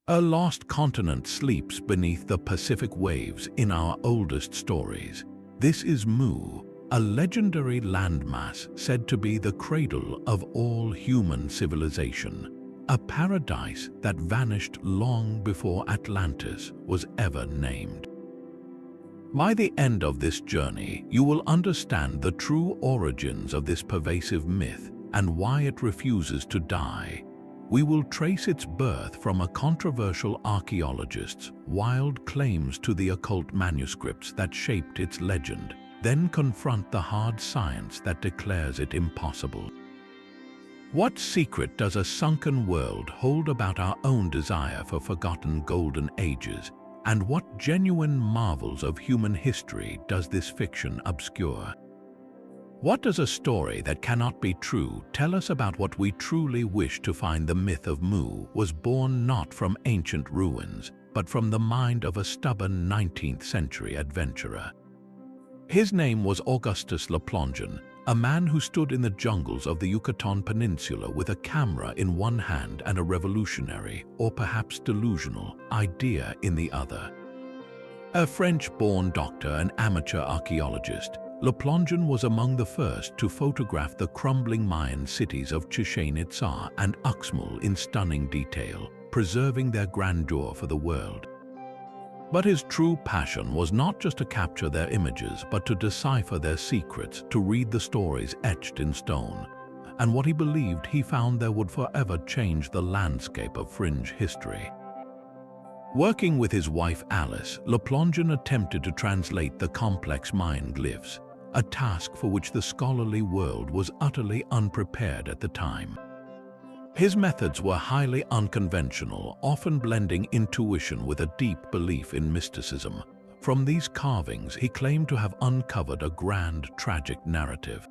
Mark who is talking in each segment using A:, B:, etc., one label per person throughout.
A: A lost continent sleeps beneath the Pacific waves in our oldest stories. This is Mu, a legendary landmass said to be the cradle of all human civilization, a paradise that vanished long before Atlantis was ever named. By the end of this journey, you will understand the true origins of this pervasive myth and why it refuses to die. We will trace its birth from a controversial archaeologist's wild claims to the occult manuscripts that shaped its legend, then confront the hard science that declares it impossible. What secret does a sunken world hold about our own desire for forgotten golden ages, and what genuine marvels of human history does this fiction obscure? What does a story that cannot be true tell us about what we truly wish to find? The myth of Mu was born not from ancient ruins, but from the mind of a stubborn 19th century adventurer. His name was Augustus Plongeon, a man who stood in the jungles of the Yucatan Peninsula with a camera in one hand and a revolutionary, or perhaps delusional, idea in the other. A French-born doctor and amateur archaeologist, Plongeon was among the first to photograph the crumbling Mayan cities of Chichen Itza and Uxmal in stunning detail, preserving their grandeur for the world. But his true passion was not just to capture their images, but to decipher their secrets, to read the stories etched in stone. And what he believed he found there would forever change the landscape of fringe history. Working with his wife Alice, Plongeon attempted to translate the complex Mayan glyphs, a task for which the scholarly world was utterly unprepared at the time. His methods were highly unconventional, often blending intuition with a deep belief in mysticism. From these carvings, he claimed to have uncovered a grand, tragic narrative.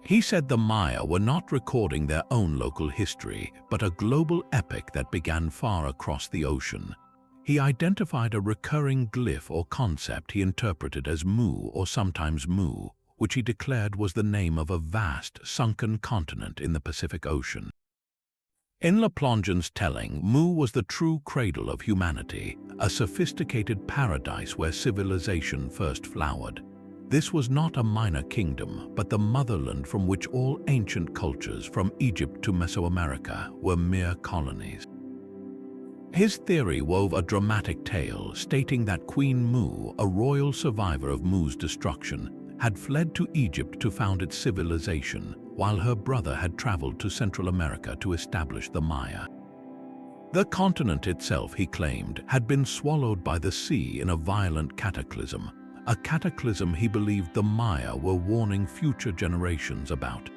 A: He said the Maya were not recording their own local history, but a global epic that began far across the ocean. He identified a recurring glyph or concept he interpreted as Mu, or sometimes Mu, which he declared was the name of a vast, sunken continent in the Pacific Ocean. In Plongeon's telling, Mu was the true cradle of humanity, a sophisticated paradise where civilization first flowered. This was not a minor kingdom, but the motherland from which all ancient cultures, from Egypt to Mesoamerica, were mere colonies. His theory wove a dramatic tale, stating that Queen Mu, a royal survivor of Mu's destruction, had fled to Egypt to found its civilization, while her brother had traveled to Central America to establish the Maya. The continent itself, he claimed, had been swallowed by the sea in a violent cataclysm, a cataclysm he believed the Maya were warning future generations about.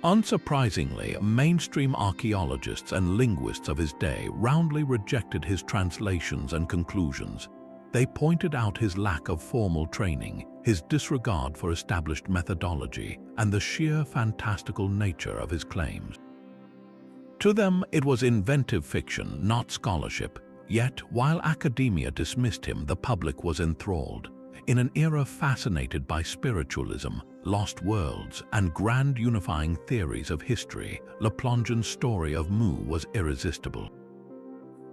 A: Unsurprisingly, mainstream archaeologists and linguists of his day roundly rejected his translations and conclusions. They pointed out his lack of formal training, his disregard for established methodology, and the sheer fantastical nature of his claims. To them, it was inventive fiction, not scholarship. Yet, while academia dismissed him, the public was enthralled. In an era fascinated by spiritualism, lost worlds, and grand unifying theories of history, Plongeon's story of Mu was irresistible.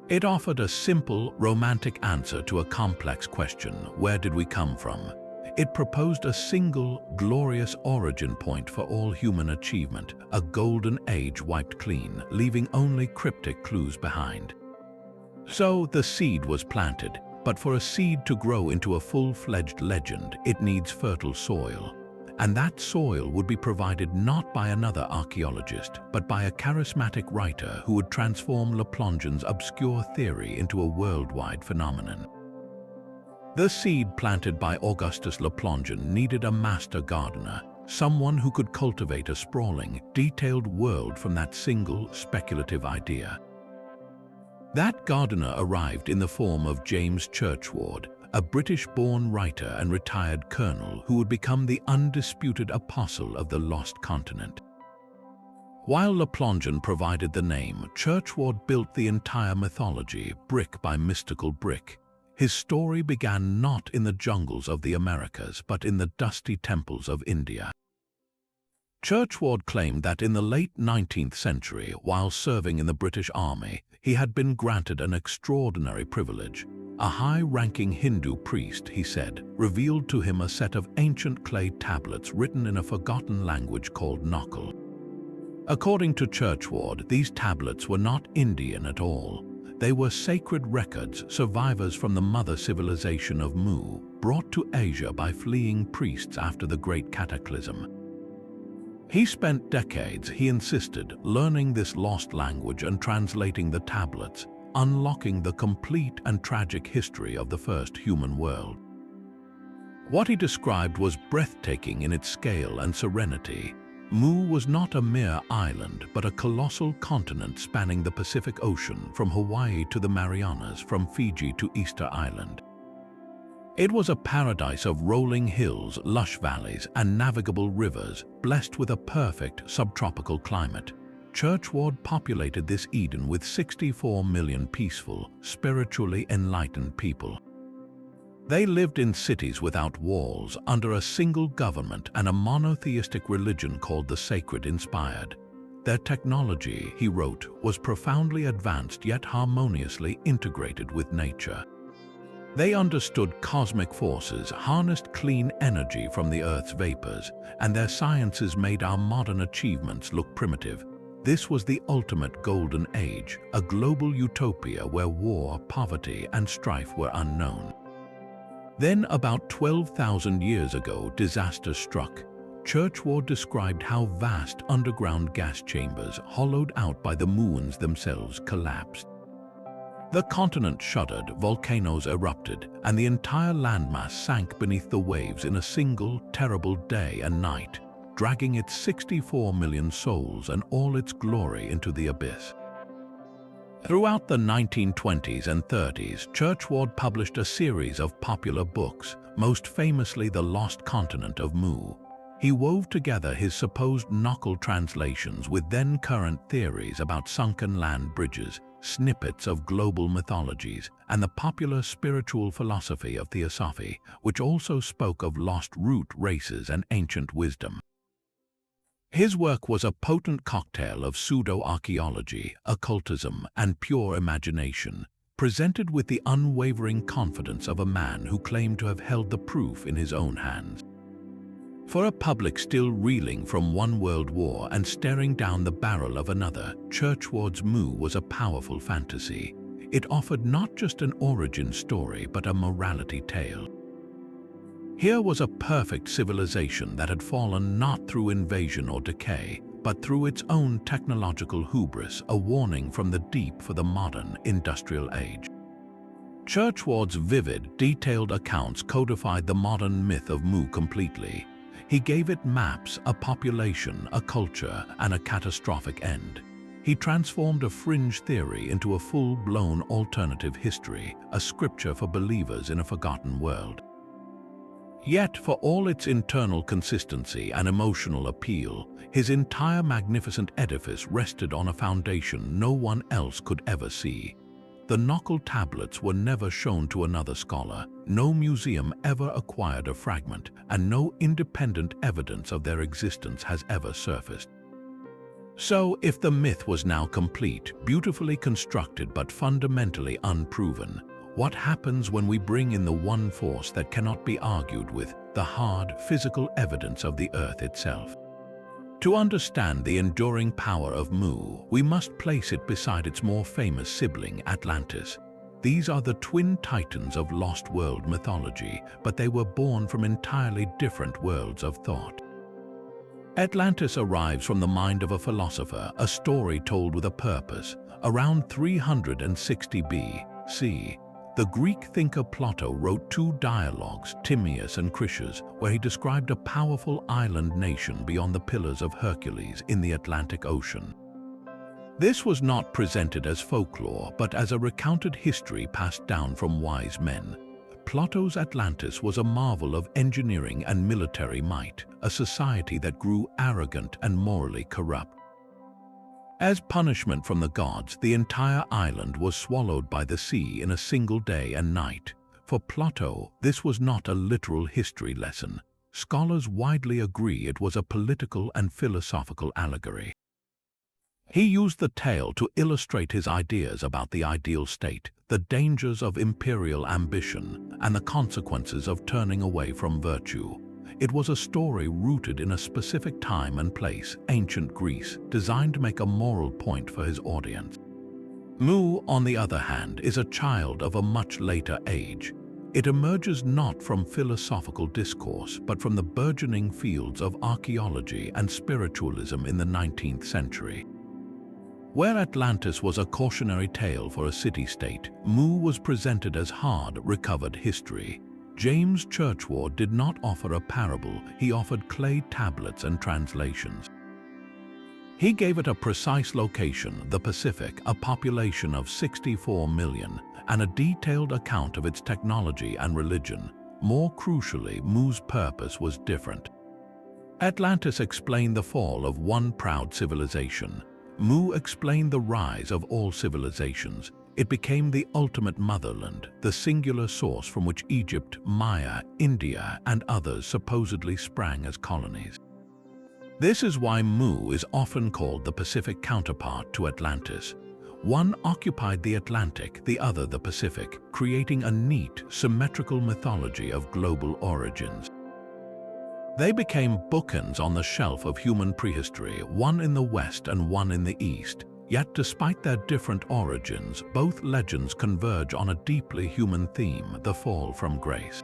A: It offered a simple, romantic answer to a complex question: where did we come from? It proposed a single, glorious origin point for all human achievement, a golden age wiped clean, leaving only cryptic clues behind. So the seed was planted, but for a seed to grow into a full-fledged legend, it needs fertile soil. And that soil would be provided not by another archaeologist, but by a charismatic writer who would transform Plongeon's obscure theory into a worldwide phenomenon. The seed planted by Augustus Plongeon needed a master gardener, someone who could cultivate a sprawling, detailed world from that single, speculative idea. That gardener arrived in the form of James Churchward, a British-born writer and retired colonel who would become the undisputed apostle of the lost continent. While Plongeon provided the name, Churchward built the entire mythology, brick by mystical brick. His story began not in the jungles of the Americas, but in the dusty temples of India. Churchward claimed that in the late 19th century, while serving in the British Army, he had been granted an extraordinary privilege. A high-ranking Hindu priest, he said, revealed to him a set of ancient clay tablets written in a forgotten language called Knockle. According to Churchward, these tablets were not Indian at all. They were sacred records, survivors from the mother civilization of Mu, brought to Asia by fleeing priests after the Great Cataclysm. He spent decades, he insisted, learning this lost language and translating the tablets, unlocking the complete and tragic history of the first human world. What he described was breathtaking in its scale and serenity. Mu was not a mere island, but a colossal continent spanning the Pacific Ocean from Hawaii to the Marianas, from Fiji to Easter Island. It was a paradise of rolling hills, lush valleys, and navigable rivers, blessed with a perfect subtropical climate. Churchward populated this Eden with 64 million peaceful, spiritually enlightened people. They lived in cities without walls, under a single government and a monotheistic religion called the Sacred Inspired. Their technology, he wrote, was profoundly advanced yet harmoniously integrated with nature. They understood cosmic forces, harnessed clean energy from the Earth's vapors, and their sciences made our modern achievements look primitive. This was the ultimate golden age, a global utopia where war, poverty, and strife were unknown. Then, about 12,000 years ago, disaster struck. Churchward described how vast underground gas chambers, hollowed out by the moons themselves, collapsed. The continent shuddered, volcanoes erupted, and the entire landmass sank beneath the waves in a single, terrible day and night, dragging its 64 million souls and all its glory into the abyss. Throughout the 1920s and 30s, Churchward published a series of popular books, most famously The Lost Continent of Mu. He wove together his supposed Knockle translations with then-current theories about sunken land bridges, snippets of global mythologies, and the popular spiritual philosophy of Theosophy, which also spoke of lost root races and ancient wisdom. His work was a potent cocktail of pseudo-archaeology, occultism, and pure imagination, presented with the unwavering confidence of a man who claimed to have held the proof in his own hands. For a public still reeling from one world war and staring down the barrel of another, Churchward's Mu was a powerful fantasy. It offered not just an origin story, but a morality tale. Here was a perfect civilization that had fallen not through invasion or decay, but through its own technological hubris, a warning from the deep for the modern industrial age. Churchward's vivid, detailed accounts codified the modern myth of Mu completely. He gave it maps, a population, a culture, and a catastrophic end. He transformed a fringe theory into a full-blown alternative history, a scripture for believers in a forgotten world. Yet, for all its internal consistency and emotional appeal, his entire magnificent edifice rested on a foundation no one else could ever see. The Knockle tablets were never shown to another scholar, no museum ever acquired a fragment, and no independent evidence of their existence has ever surfaced. So, if the myth was now complete, beautifully constructed but fundamentally unproven, what happens when we bring in the one force that cannot be argued with, the hard, physical evidence of the Earth itself? To understand the enduring power of Mu, we must place it beside its more famous sibling, Atlantis. These are the twin titans of lost world mythology, but they were born from entirely different worlds of thought. Atlantis arrives from the mind of a philosopher, a story told with a purpose. Around 360 B.C., the Greek thinker Plato wrote two dialogues, Timaeus and Critias, where he described a powerful island nation beyond the Pillars of Hercules in the Atlantic Ocean. This was not presented as folklore, but as a recounted history passed down from wise men. Plato's Atlantis was a marvel of engineering and military might, a society that grew arrogant and morally corrupt. As punishment from the gods, the entire island was swallowed by the sea in a single day and night. For Plato, this was not a literal history lesson. scholars widely agree it was a political and philosophical allegory. He used the tale to illustrate his ideas about the ideal state, the dangers of imperial ambition, and the consequences of turning away from virtue. It was a story rooted in a specific time and place, ancient Greece, designed to make a moral point for his audience. Mu, on the other hand, is a child of a much later age. It emerges not from philosophical discourse, but from the burgeoning fields of archaeology and spiritualism in the 19th century. Where Atlantis was a cautionary tale for a city-state, Mu was presented as hard, recovered history. James Churchward did not offer a parable, he offered clay tablets and translations. He gave it a precise location, the Pacific, a population of 64 million, and a detailed account of its technology and religion. More crucially, Mu's purpose was different. Atlantis explained the fall of one proud civilization. Mu explained the rise of all civilizations. It became the ultimate motherland, the singular source from which Egypt, Maya, India, and others supposedly sprang as colonies. This is why Mu is often called the Pacific counterpart to Atlantis. One occupied the Atlantic, the other the Pacific, creating a neat, symmetrical mythology of global origins. They became bookends on the shelf of human prehistory, one in the West and one in the East. Yet despite their different origins, both legends converge on a deeply human theme, the fall from grace.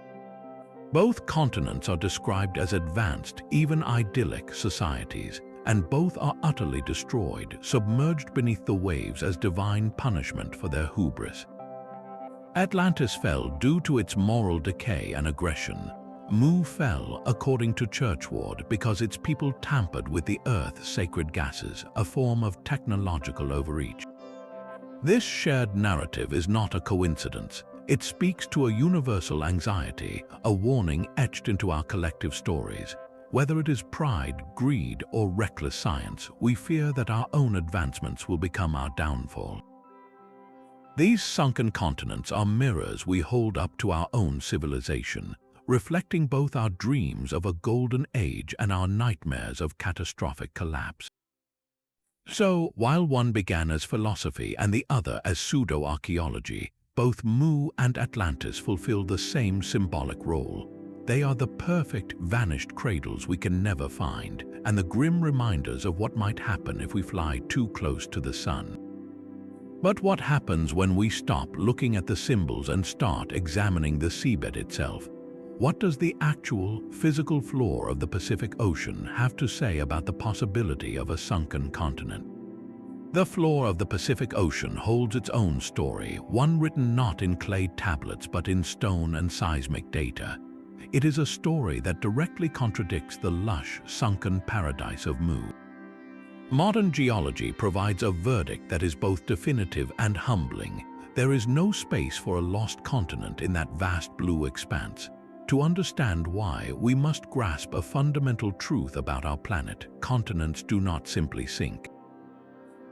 A: Both continents are described as advanced, even idyllic societies, and both are utterly destroyed, submerged beneath the waves as divine punishment for their hubris. Atlantis fell due to its moral decay and aggression. Mu fell, according to Churchward, because its people tampered with the Earth's sacred gases, a form of technological overreach. This shared narrative is not a coincidence. It speaks to a universal anxiety, a warning etched into our collective stories. Whether it is pride, greed, or reckless science, we fear that our own advancements will become our downfall. These sunken continents are mirrors we hold up to our own civilization, reflecting both our dreams of a golden age and our nightmares of catastrophic collapse. So, while one began as philosophy and the other as pseudo-archaeology, both Mu and Atlantis fulfill the same symbolic role. They are the perfect, vanished cradles we can never find, and the grim reminders of what might happen if we fly too close to the sun. But what happens when we stop looking at the symbols and start examining the seabed itself? What does the actual, physical floor of the Pacific Ocean have to say about the possibility of a sunken continent? The floor of the Pacific Ocean holds its own story, one written not in clay tablets but in stone and seismic data. It is a story that directly contradicts the lush, sunken paradise of Mu. Modern geology provides a verdict that is both definitive and humbling. There is no space for a lost continent in that vast blue expanse. To understand why, we must grasp a fundamental truth about our planet. Continents do not simply sink.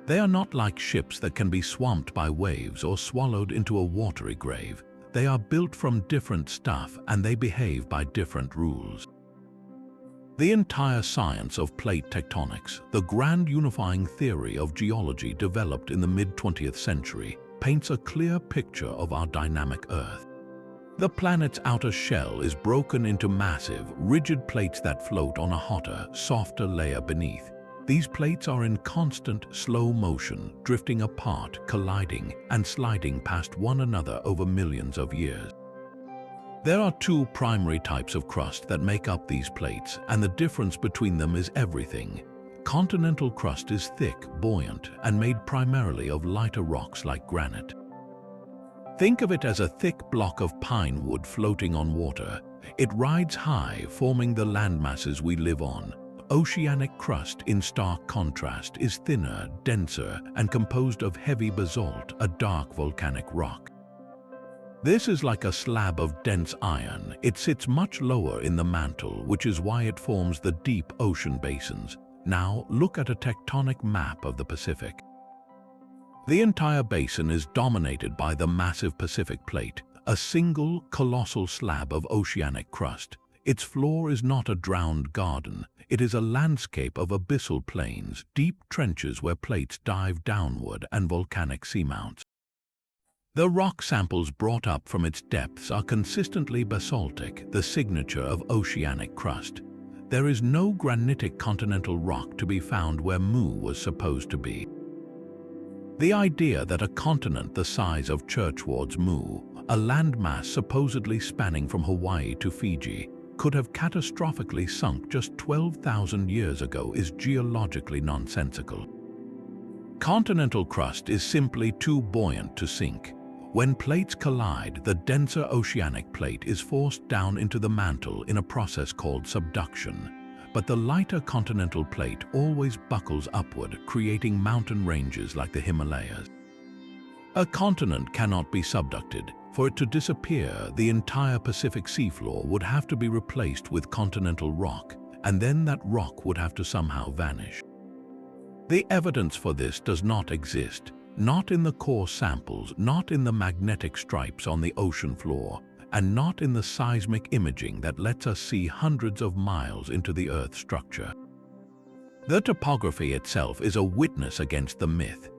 A: They are not like ships that can be swamped by waves or swallowed into a watery grave. They are built from different stuff and they behave by different rules. The entire science of plate tectonics, the grand unifying theory of geology developed in the mid-20th century, paints a clear picture of our dynamic Earth. The planet's outer shell is broken into massive, rigid plates that float on a hotter, softer layer beneath. These plates are in constant, slow motion, drifting apart, colliding, and sliding past one another over millions of years. There are two primary types of crust that make up these plates, and the difference between them is everything. Continental crust is thick, buoyant, and made primarily of lighter rocks like granite. Think of it as a thick block of pine wood floating on water. It rides high, forming the landmasses we live on. Oceanic crust, in stark contrast, is thinner, denser, and composed of heavy basalt, a dark volcanic rock. This is like a slab of dense iron. It sits much lower in the mantle, which is why it forms the deep ocean basins. Now, look at a tectonic map of the Pacific. The entire basin is dominated by the massive Pacific Plate, a single, colossal slab of oceanic crust. Its floor is not a drowned garden. It is a landscape of abyssal plains, deep trenches where plates dive downward, and volcanic seamounts. The rock samples brought up from its depths are consistently basaltic, the signature of oceanic crust. There is no granitic continental rock to be found where Mu was supposed to be. The idea that a continent the size of Churchward's Mu, a landmass supposedly spanning from Hawaii to Fiji, could have catastrophically sunk just 12,000 years ago is geologically nonsensical. Continental crust is simply too buoyant to sink. When plates collide, the denser oceanic plate is forced down into the mantle in a process called subduction. But the lighter continental plate always buckles upward, creating mountain ranges like the Himalayas. A continent cannot be subducted. For it to disappear, the entire Pacific seafloor would have to be replaced with continental rock, and then that rock would have to somehow vanish. The evidence for this does not exist, not in the core samples, not in the magnetic stripes on the ocean floor, and not in the seismic imaging that lets us see hundreds of miles into the Earth's structure. The topography itself is a witness against the myth.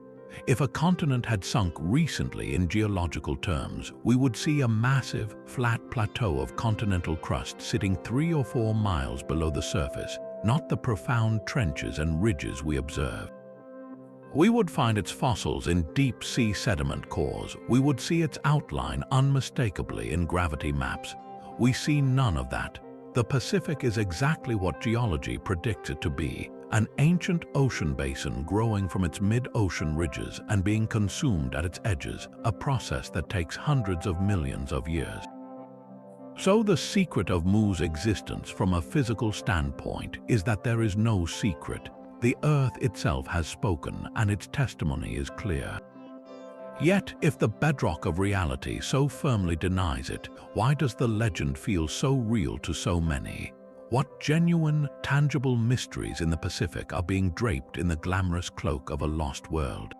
A: If a continent had sunk recently in geological terms, we would see a massive, flat plateau of continental crust sitting 3 or 4 miles below the surface, not the profound trenches and ridges we observe. We would find its fossils in deep-sea sediment cores. We would see its outline unmistakably in gravity maps. We see none of that. The Pacific is exactly what geology predicts it to be, an ancient ocean basin growing from its mid-ocean ridges and being consumed at its edges, a process that takes hundreds of millions of years. So the secret of Mu's existence from a physical standpoint is that there is no secret. The Earth itself has spoken, and its testimony is clear. Yet, if the bedrock of reality so firmly denies it, why does the legend feel so real to so many? What genuine, tangible mysteries in the Pacific are being draped in the glamorous cloak of a lost world?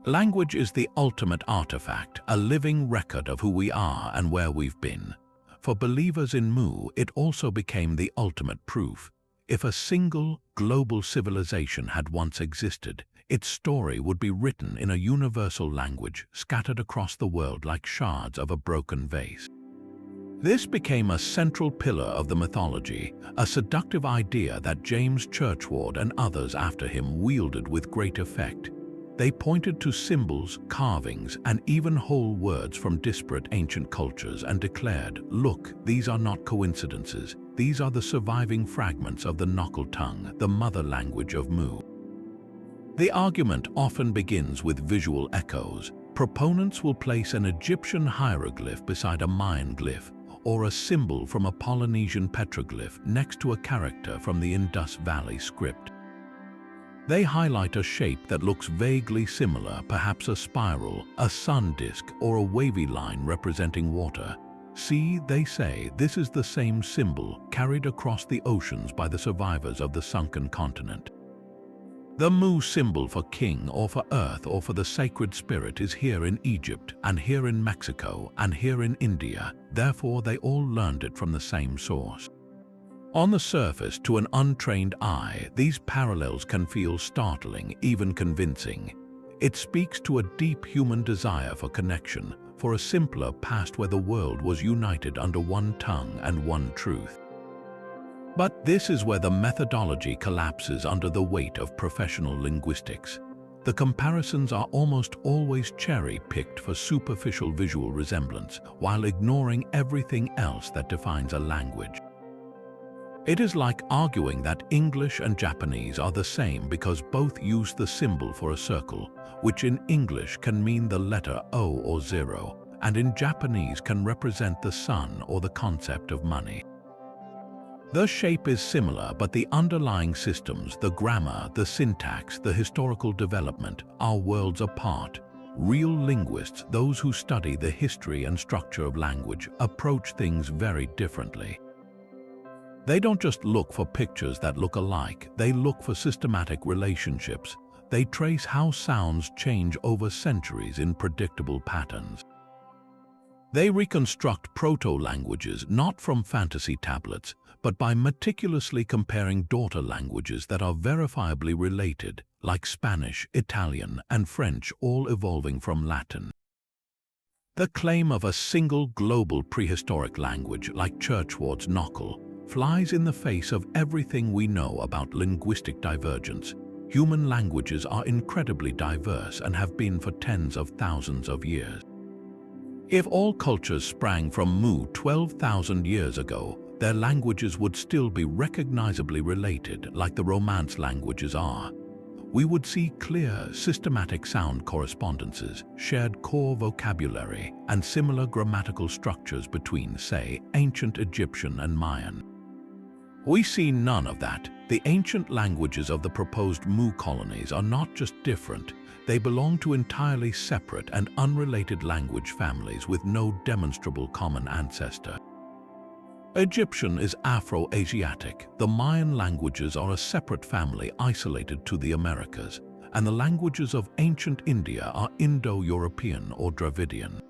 A: Language is the ultimate artifact, a living record of who we are and where we've been. For believers in Mu, it also became the ultimate proof. If a single, global civilization had once existed, its story would be written in a universal language scattered across the world like shards of a broken vase. This became a central pillar of the mythology, a seductive idea that James Churchward and others after him wielded with great effect. They pointed to symbols, carvings, and even whole words from disparate ancient cultures and declared, "Look, these are not coincidences. These are the surviving fragments of the Nokal tongue, the mother language of Mu." The argument often begins with visual echoes. Proponents will place an Egyptian hieroglyph beside a Mayan glyph, or a symbol from a Polynesian petroglyph next to a character from the Indus Valley script. They highlight a shape that looks vaguely similar, perhaps a spiral, a sun disk, or a wavy line representing water. See, they say, this is the same symbol carried across the oceans by the survivors of the sunken continent. The Mu symbol for king or for earth or for the sacred spirit is here in Egypt and here in Mexico and here in India. Therefore, they all learned it from the same source. On the surface, to an untrained eye, these parallels can feel startling, even convincing. It speaks to a deep human desire for connection, for a simpler past where the world was united under one tongue and one truth. But this is where the methodology collapses under the weight of professional linguistics. The comparisons are almost always cherry-picked for superficial visual resemblance, while ignoring everything else that defines a language. It is like arguing that English and Japanese are the same because both use the symbol for a circle, which in English can mean the letter O or 0, and in Japanese can represent the sun or the concept of money. The shape is similar, but the underlying systems, the grammar, the syntax, the historical development, are worlds apart. Real linguists, those who study the history and structure of language, approach things very differently. They don't just look for pictures that look alike, they look for systematic relationships. They trace how sounds change over centuries in predictable patterns. They reconstruct proto-languages not from fantasy tablets, but by meticulously comparing daughter languages that are verifiably related, like Spanish, Italian, and French, all evolving from Latin. The claim of a single global prehistoric language like Churchward's Knockle flies in the face of everything we know about linguistic divergence. Human languages are incredibly diverse and have been for tens of thousands of years. If all cultures sprang from Mu 12,000 years ago, their languages would still be recognizably related like the Romance languages are. We would see clear, systematic sound correspondences, shared core vocabulary, and similar grammatical structures between, say, ancient Egyptian and Mayan. We see none of that. The ancient languages of the proposed Mu colonies are not just different, they belong to entirely separate and unrelated language families with no demonstrable common ancestor. Egyptian is Afro-Asiatic, the Mayan languages are a separate family isolated to the Americas, and the languages of ancient India are Indo-European or Dravidian.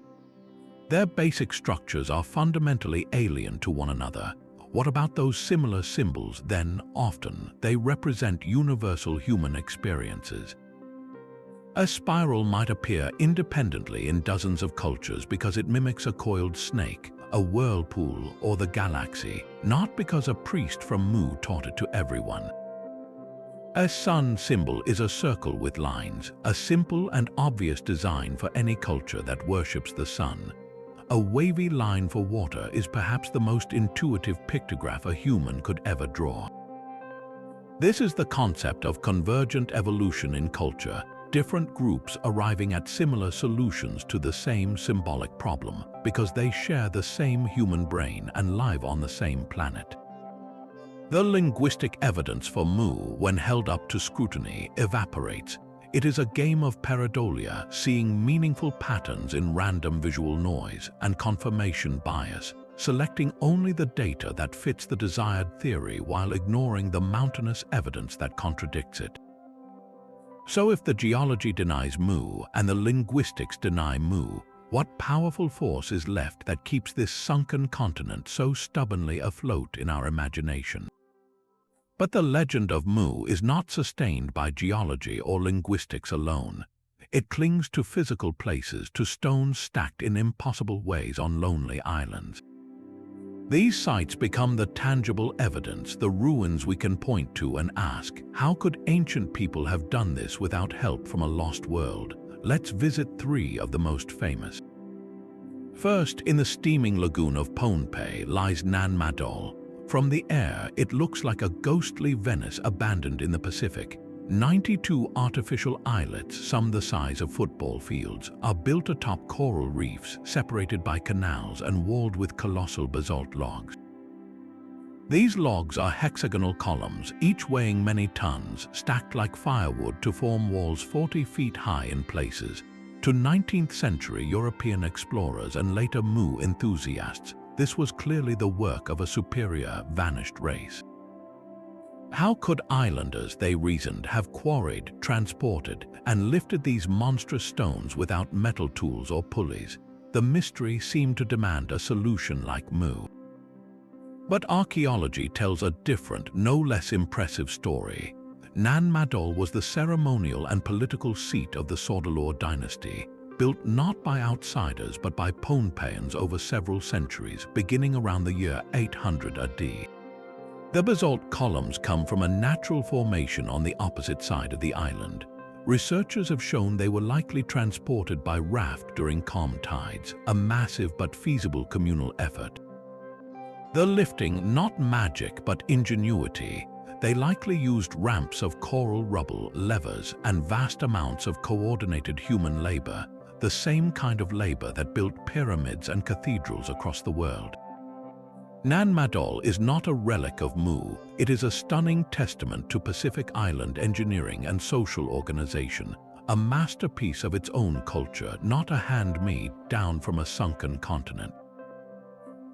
A: Their basic structures are fundamentally alien to one another. What about those similar symbols then? Often, they represent universal human experiences. A spiral might appear independently in dozens of cultures because it mimics a coiled snake, a whirlpool, or the galaxy, not because a priest from Mu taught it to everyone. A sun symbol is a circle with lines, a simple and obvious design for any culture that worships the sun. A wavy line for water is perhaps the most intuitive pictograph a human could ever draw. This is the concept of convergent evolution in culture, different groups arriving at similar solutions to the same symbolic problem because they share the same human brain and live on the same planet. The linguistic evidence for Mu, when held up to scrutiny, evaporates. It is a game of pareidolia, seeing meaningful patterns in random visual noise and confirmation bias, selecting only the data that fits the desired theory while ignoring the mountainous evidence that contradicts it. So if the geology denies Mu and the linguistics deny Mu, what powerful force is left that keeps this sunken continent so stubbornly afloat in our imagination? But the legend of Mu is not sustained by geology or linguistics alone. It clings to physical places, to stones stacked in impossible ways on lonely islands. These sites become the tangible evidence, the ruins we can point to and ask, how could ancient people have done this without help from a lost world? Let's visit three of the most famous. First, in the steaming lagoon of Pohnpei lies Nan Madol. From the air, it looks like a ghostly Venice abandoned in the Pacific. 92 artificial islets, some the size of football fields, are built atop coral reefs separated by canals and walled with colossal basalt logs. These logs are hexagonal columns, each weighing many tons, stacked like firewood to form walls 40 feet high in places. To 19th century European explorers and later Mu enthusiasts, this was clearly the work of a superior, vanished race. How could islanders, they reasoned, have quarried, transported, and lifted these monstrous stones without metal tools or pulleys? The mystery seemed to demand a solution like Mu. But archaeology tells a different, no less impressive story. Nan Madol was the ceremonial and political seat of the Sordalor dynasty, built not by outsiders but by Pohnpeians over several centuries, beginning around the year 800 AD. The basalt columns come from a natural formation on the opposite side of the island. Researchers have shown they were likely transported by raft during calm tides, a massive but feasible communal effort. The lifting, not magic but ingenuity. They likely used ramps of coral rubble, levers, and vast amounts of coordinated human labor, the same kind of labor that built pyramids and cathedrals across the world. Nan Madol is not a relic of Mu, it is a stunning testament to Pacific Island engineering and social organization, a masterpiece of its own culture, not a hand-me-down from a sunken continent.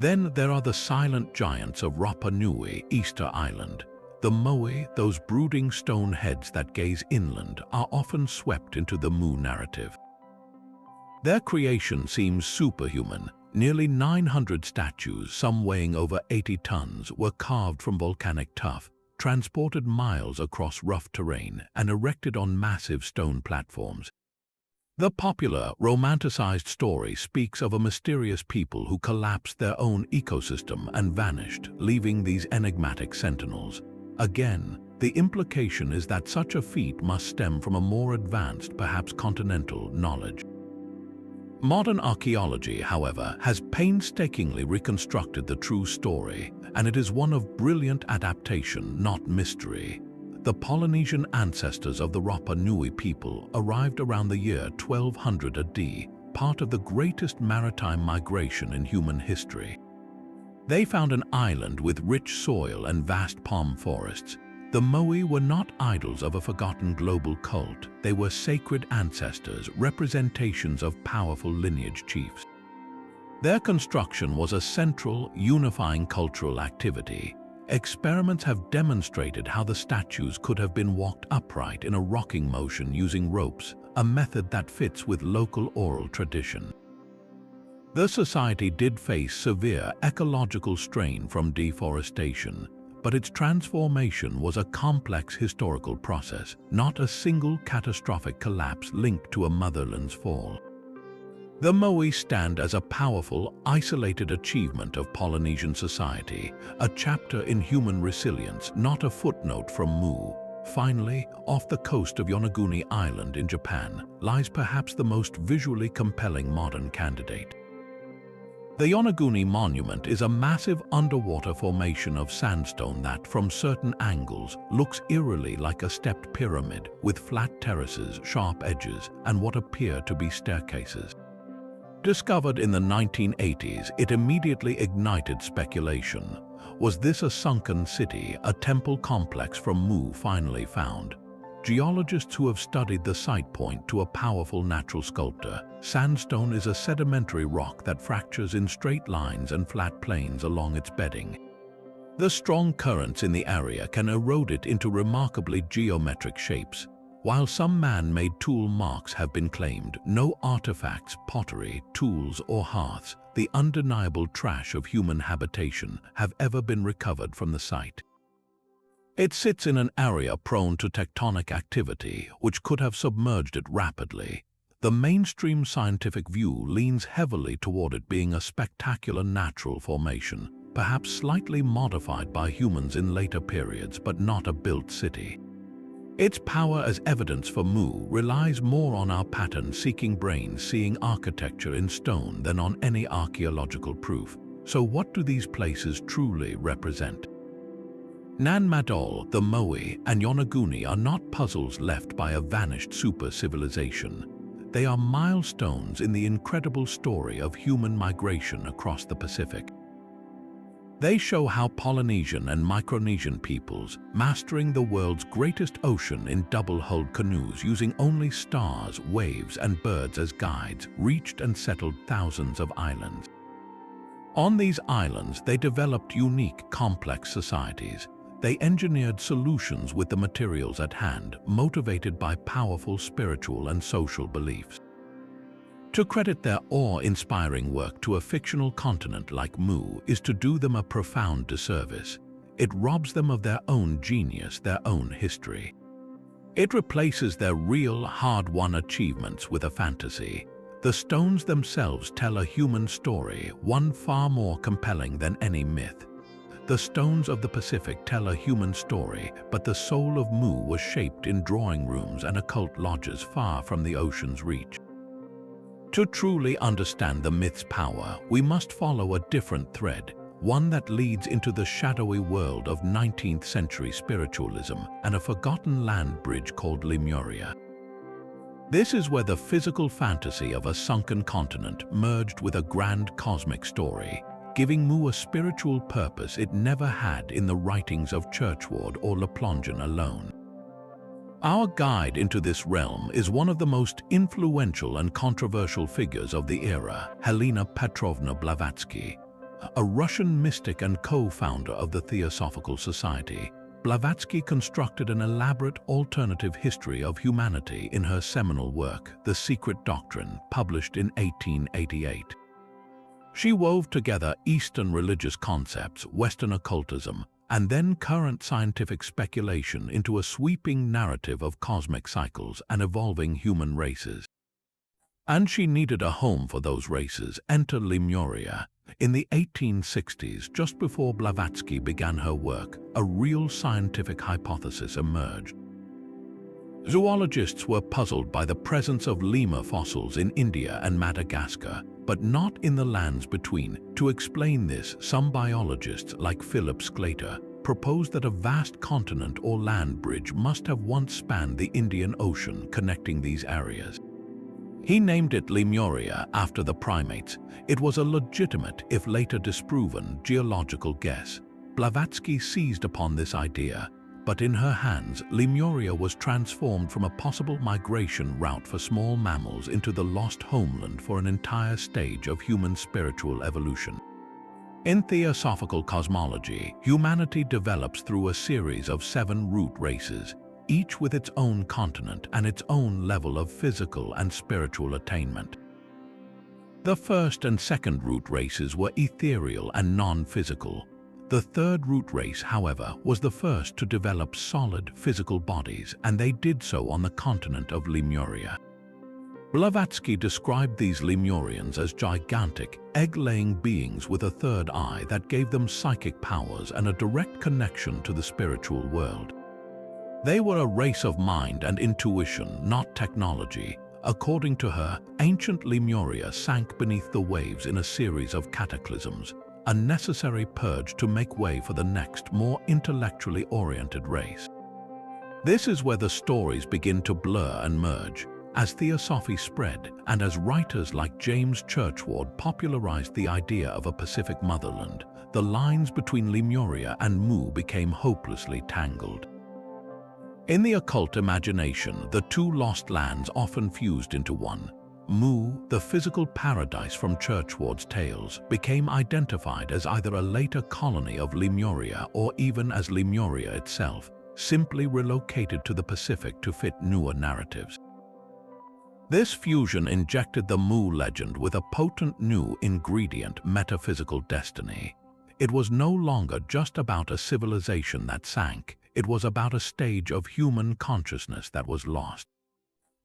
A: Then there are the silent giants of Rapa Nui, Easter Island. The moai, those brooding stone heads that gaze inland, are often swept into the Mu narrative. Their creation seems superhuman, Nearly 900 statues, some weighing over 80 tons, were carved from volcanic tuff, transported miles across rough terrain, and erected on massive stone platforms. The popular, romanticized story speaks of a mysterious people who collapsed their own ecosystem and vanished, leaving these enigmatic sentinels. Again, the implication is that such a feat must stem from a more advanced, perhaps continental, knowledge. Modern archaeology, however, has painstakingly reconstructed the true story, and it is one of brilliant adaptation, not mystery. The Polynesian ancestors of the Rapa Nui people arrived around the year 1200 AD, part of the greatest maritime migration in human history. They found an island with rich soil and vast palm forests. The Moai were not idols of a forgotten global cult. They were sacred ancestors, representations of powerful lineage chiefs. Their construction was a central, unifying cultural activity. Experiments have demonstrated how the statues could have been walked upright in a rocking motion using ropes, a method that fits with local oral tradition. The society did face severe ecological strain from deforestation, but its transformation was a complex historical process, not a single catastrophic collapse linked to a motherland's fall. The Moai stand as a powerful, isolated achievement of Polynesian society, a chapter in human resilience, not a footnote from Mu. Finally, off the coast of Yonaguni Island in Japan, lies perhaps the most visually compelling modern candidate. The Yonaguni Monument is a massive underwater formation of sandstone that, from certain angles, looks eerily like a stepped pyramid with flat terraces, sharp edges, and what appear to be staircases. Discovered in the 1980s, it immediately ignited speculation. Was this a sunken city, a temple complex from Mu finally found? Geologists who have studied the site point to a powerful natural sculptor. Sandstone is a sedimentary rock that fractures in straight lines and flat plains along its bedding. The strong currents in the area can erode it into remarkably geometric shapes. While some man-made tool marks have been claimed, no artifacts, pottery, tools, or hearths, the undeniable trash of human habitation, have ever been recovered from the site. It sits in an area prone to tectonic activity, which could have submerged it rapidly. The mainstream scientific view leans heavily toward it being a spectacular natural formation, perhaps slightly modified by humans in later periods, but not a built city. Its power as evidence for Mu relies more on our pattern-seeking brains seeing architecture in stone than on any archaeological proof. So what do these places truly represent? Nan Madol, the Moai, and Yonaguni are not puzzles left by a vanished super-civilization. They are milestones in the incredible story of human migration across the Pacific. They show how Polynesian and Micronesian peoples, mastering the world's greatest ocean in double-hulled canoes using only stars, waves, and birds as guides, reached and settled thousands of islands. On these islands, they developed unique, complex societies. They engineered solutions with the materials at hand, motivated by powerful spiritual and social beliefs. To credit their awe-inspiring work to a fictional continent like Mu is to do them a profound disservice. It robs them of their own genius, their own history. It replaces their real, hard-won achievements with a fantasy. The stones themselves tell a human story, one far more compelling than any myth. The stones of the Pacific tell a human story, but the soul of Mu was shaped in drawing rooms and occult lodges far from the ocean's reach. To truly understand the myth's power, we must follow a different thread, one that leads into the shadowy world of 19th century spiritualism and a forgotten land bridge called Lemuria. This is where the physical fantasy of a sunken continent merged with a grand cosmic story, giving Mu a spiritual purpose it never had in the writings of Churchward or Plongeon alone. Our guide into this realm is one of the most influential and controversial figures of the era, Helena Petrovna Blavatsky, a Russian mystic and co-founder of the Theosophical Society. Blavatsky constructed an elaborate alternative history of humanity in her seminal work, The Secret Doctrine, published in 1888. She wove together Eastern religious concepts, Western occultism, and then current scientific speculation into a sweeping narrative of cosmic cycles and evolving human races. And she needed a home for those races. Enter Lemuria. In the 1860s, just before Blavatsky began her work, a real scientific hypothesis emerged. Zoologists were puzzled by the presence of lemur fossils in India and Madagascar, but not in the lands between. To explain this, some biologists, like Philip Sclater, proposed that a vast continent or land bridge must have once spanned the Indian Ocean, connecting these areas. He named it Lemuria after the primates. It was a legitimate, if later disproven, geological guess. Blavatsky seized upon this idea, but in her hands, Lemuria was transformed from a possible migration route for small mammals into the lost homeland for an entire stage of human spiritual evolution. In theosophical cosmology, humanity develops through a series of 7 root races, each with its own continent and its own level of physical and spiritual attainment. The first and second root races were ethereal and non-physical. The third root race, however, was the first to develop solid physical bodies, and they did so on the continent of Lemuria. Blavatsky described these Lemurians as gigantic, egg-laying beings with a third eye that gave them psychic powers and a direct connection to the spiritual world. They were a race of mind and intuition, not technology. According to her, ancient Lemuria sank beneath the waves in a series of cataclysms, a necessary purge to make way for the next, more intellectually oriented race. This is where the stories begin to blur and merge. As theosophy spread, and as writers like James Churchward popularized the idea of a Pacific motherland, the lines between Lemuria and Mu became hopelessly tangled. In the occult imagination, the two lost lands often fused into one. Mu, the physical paradise from Churchward's tales, became identified as either a later colony of Lemuria or even as Lemuria itself, simply relocated to the Pacific to fit newer narratives. This fusion injected the Mu legend with a potent new ingredient: metaphysical destiny. It was no longer just about a civilization that sank. It was about a stage of human consciousness that was lost.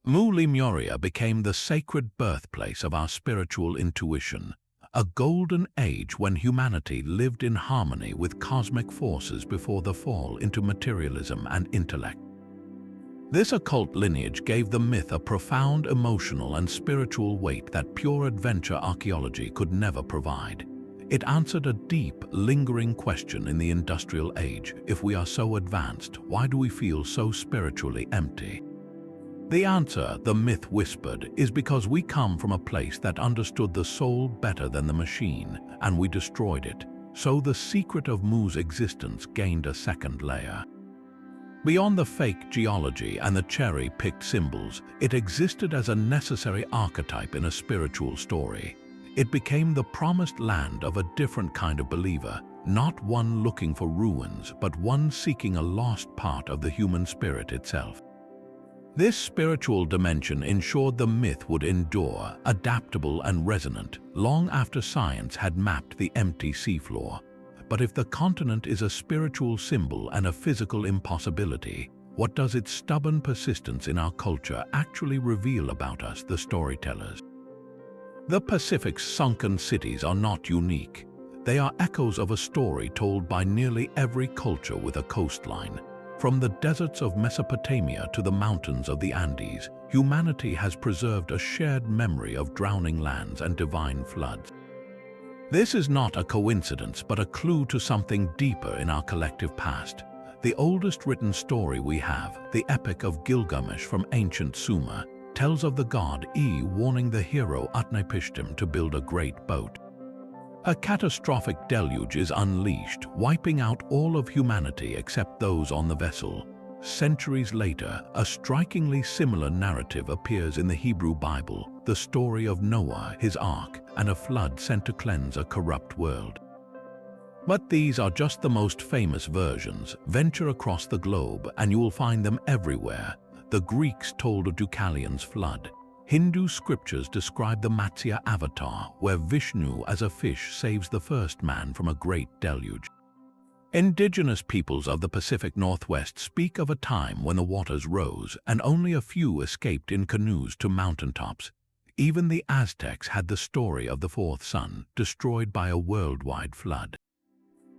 A: Mu Lemuria became the sacred birthplace of our spiritual intuition, a golden age when humanity lived in harmony with cosmic forces before the fall into materialism and intellect. This occult lineage gave the myth a profound emotional and spiritual weight that pure adventure archaeology could never provide. It answered a deep, lingering question in the industrial age: if we are so advanced, why do we feel so spiritually empty? The answer, the myth whispered, is because we come from a place that understood the soul better than the machine, and we destroyed it. So the secret of Mu's existence gained a second layer. Beyond the fake geology and the cherry-picked symbols, it existed as a necessary archetype in a spiritual story. It became the promised land of a different kind of believer, not one looking for ruins, but one seeking a lost part of the human spirit itself. This spiritual dimension ensured the myth would endure, adaptable and resonant, long after science had mapped the empty seafloor. But if the continent is a spiritual symbol and a physical impossibility, what does its stubborn persistence in our culture actually reveal about us, the storytellers? The Pacific's sunken cities are not unique. They are echoes of a story told by nearly every culture with a coastline. From the deserts of Mesopotamia to the mountains of the Andes, humanity has preserved a shared memory of drowning lands and divine floods. This is not a coincidence, but a clue to something deeper in our collective past. The oldest written story we have, the Epic of Gilgamesh from ancient Sumer, tells of the god E warning the hero Utnapishtim to build a great boat. A catastrophic deluge is unleashed, wiping out all of humanity except those on the vessel. Centuries later, a strikingly similar narrative appears in the Hebrew Bible, the story of Noah, his ark, and a flood sent to cleanse a corrupt world. But these are just the most famous versions. Venture across the globe and you will find them everywhere. The Greeks told of Deucalion's flood. Hindu scriptures describe the Matsya avatar, where Vishnu as a fish saves the first man from a great deluge. Indigenous peoples of the Pacific Northwest speak of a time when the waters rose and only a few escaped in canoes to mountaintops. Even the Aztecs had the story of the fourth sun, destroyed by a worldwide flood.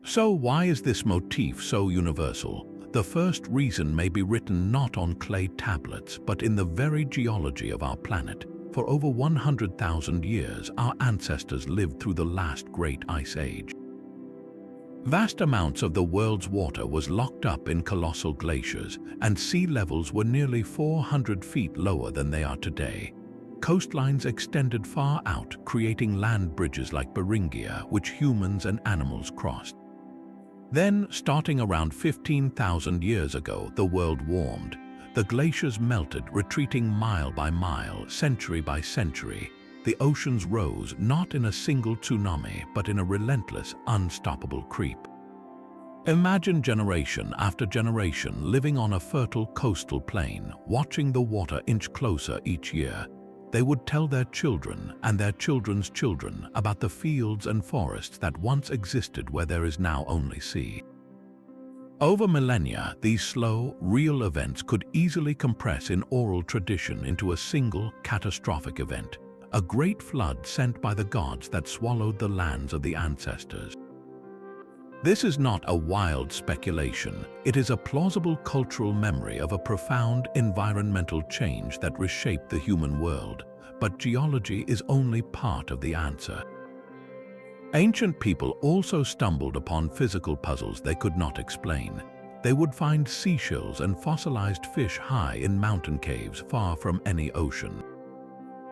A: So why is this motif so universal? The first reason may be written not on clay tablets, but in the very geology of our planet. For over 100,000 years, our ancestors lived through the last great ice age. Vast amounts of the world's water was locked up in colossal glaciers, and sea levels were nearly 400 feet lower than they are today. Coastlines extended far out, creating land bridges like Beringia, which humans and animals crossed. Then, starting around 15,000 years ago, the world warmed. The glaciers melted, retreating mile by mile, century by century. The oceans rose, not in a single tsunami, but in a relentless, unstoppable creep. Imagine generation after generation living on a fertile coastal plain, watching the water inch closer each year. They would tell their children and their children's children about the fields and forests that once existed where there is now only sea. Over millennia, these slow, real events could easily compress in oral tradition into a single, catastrophic event, a great flood sent by the gods that swallowed the lands of the ancestors. This is not a wild speculation. It is a plausible cultural memory of a profound environmental change that reshaped the human world. But geology is only part of the answer. Ancient people also stumbled upon physical puzzles they could not explain. They would find seashells and fossilized fish high in mountain caves far from any ocean.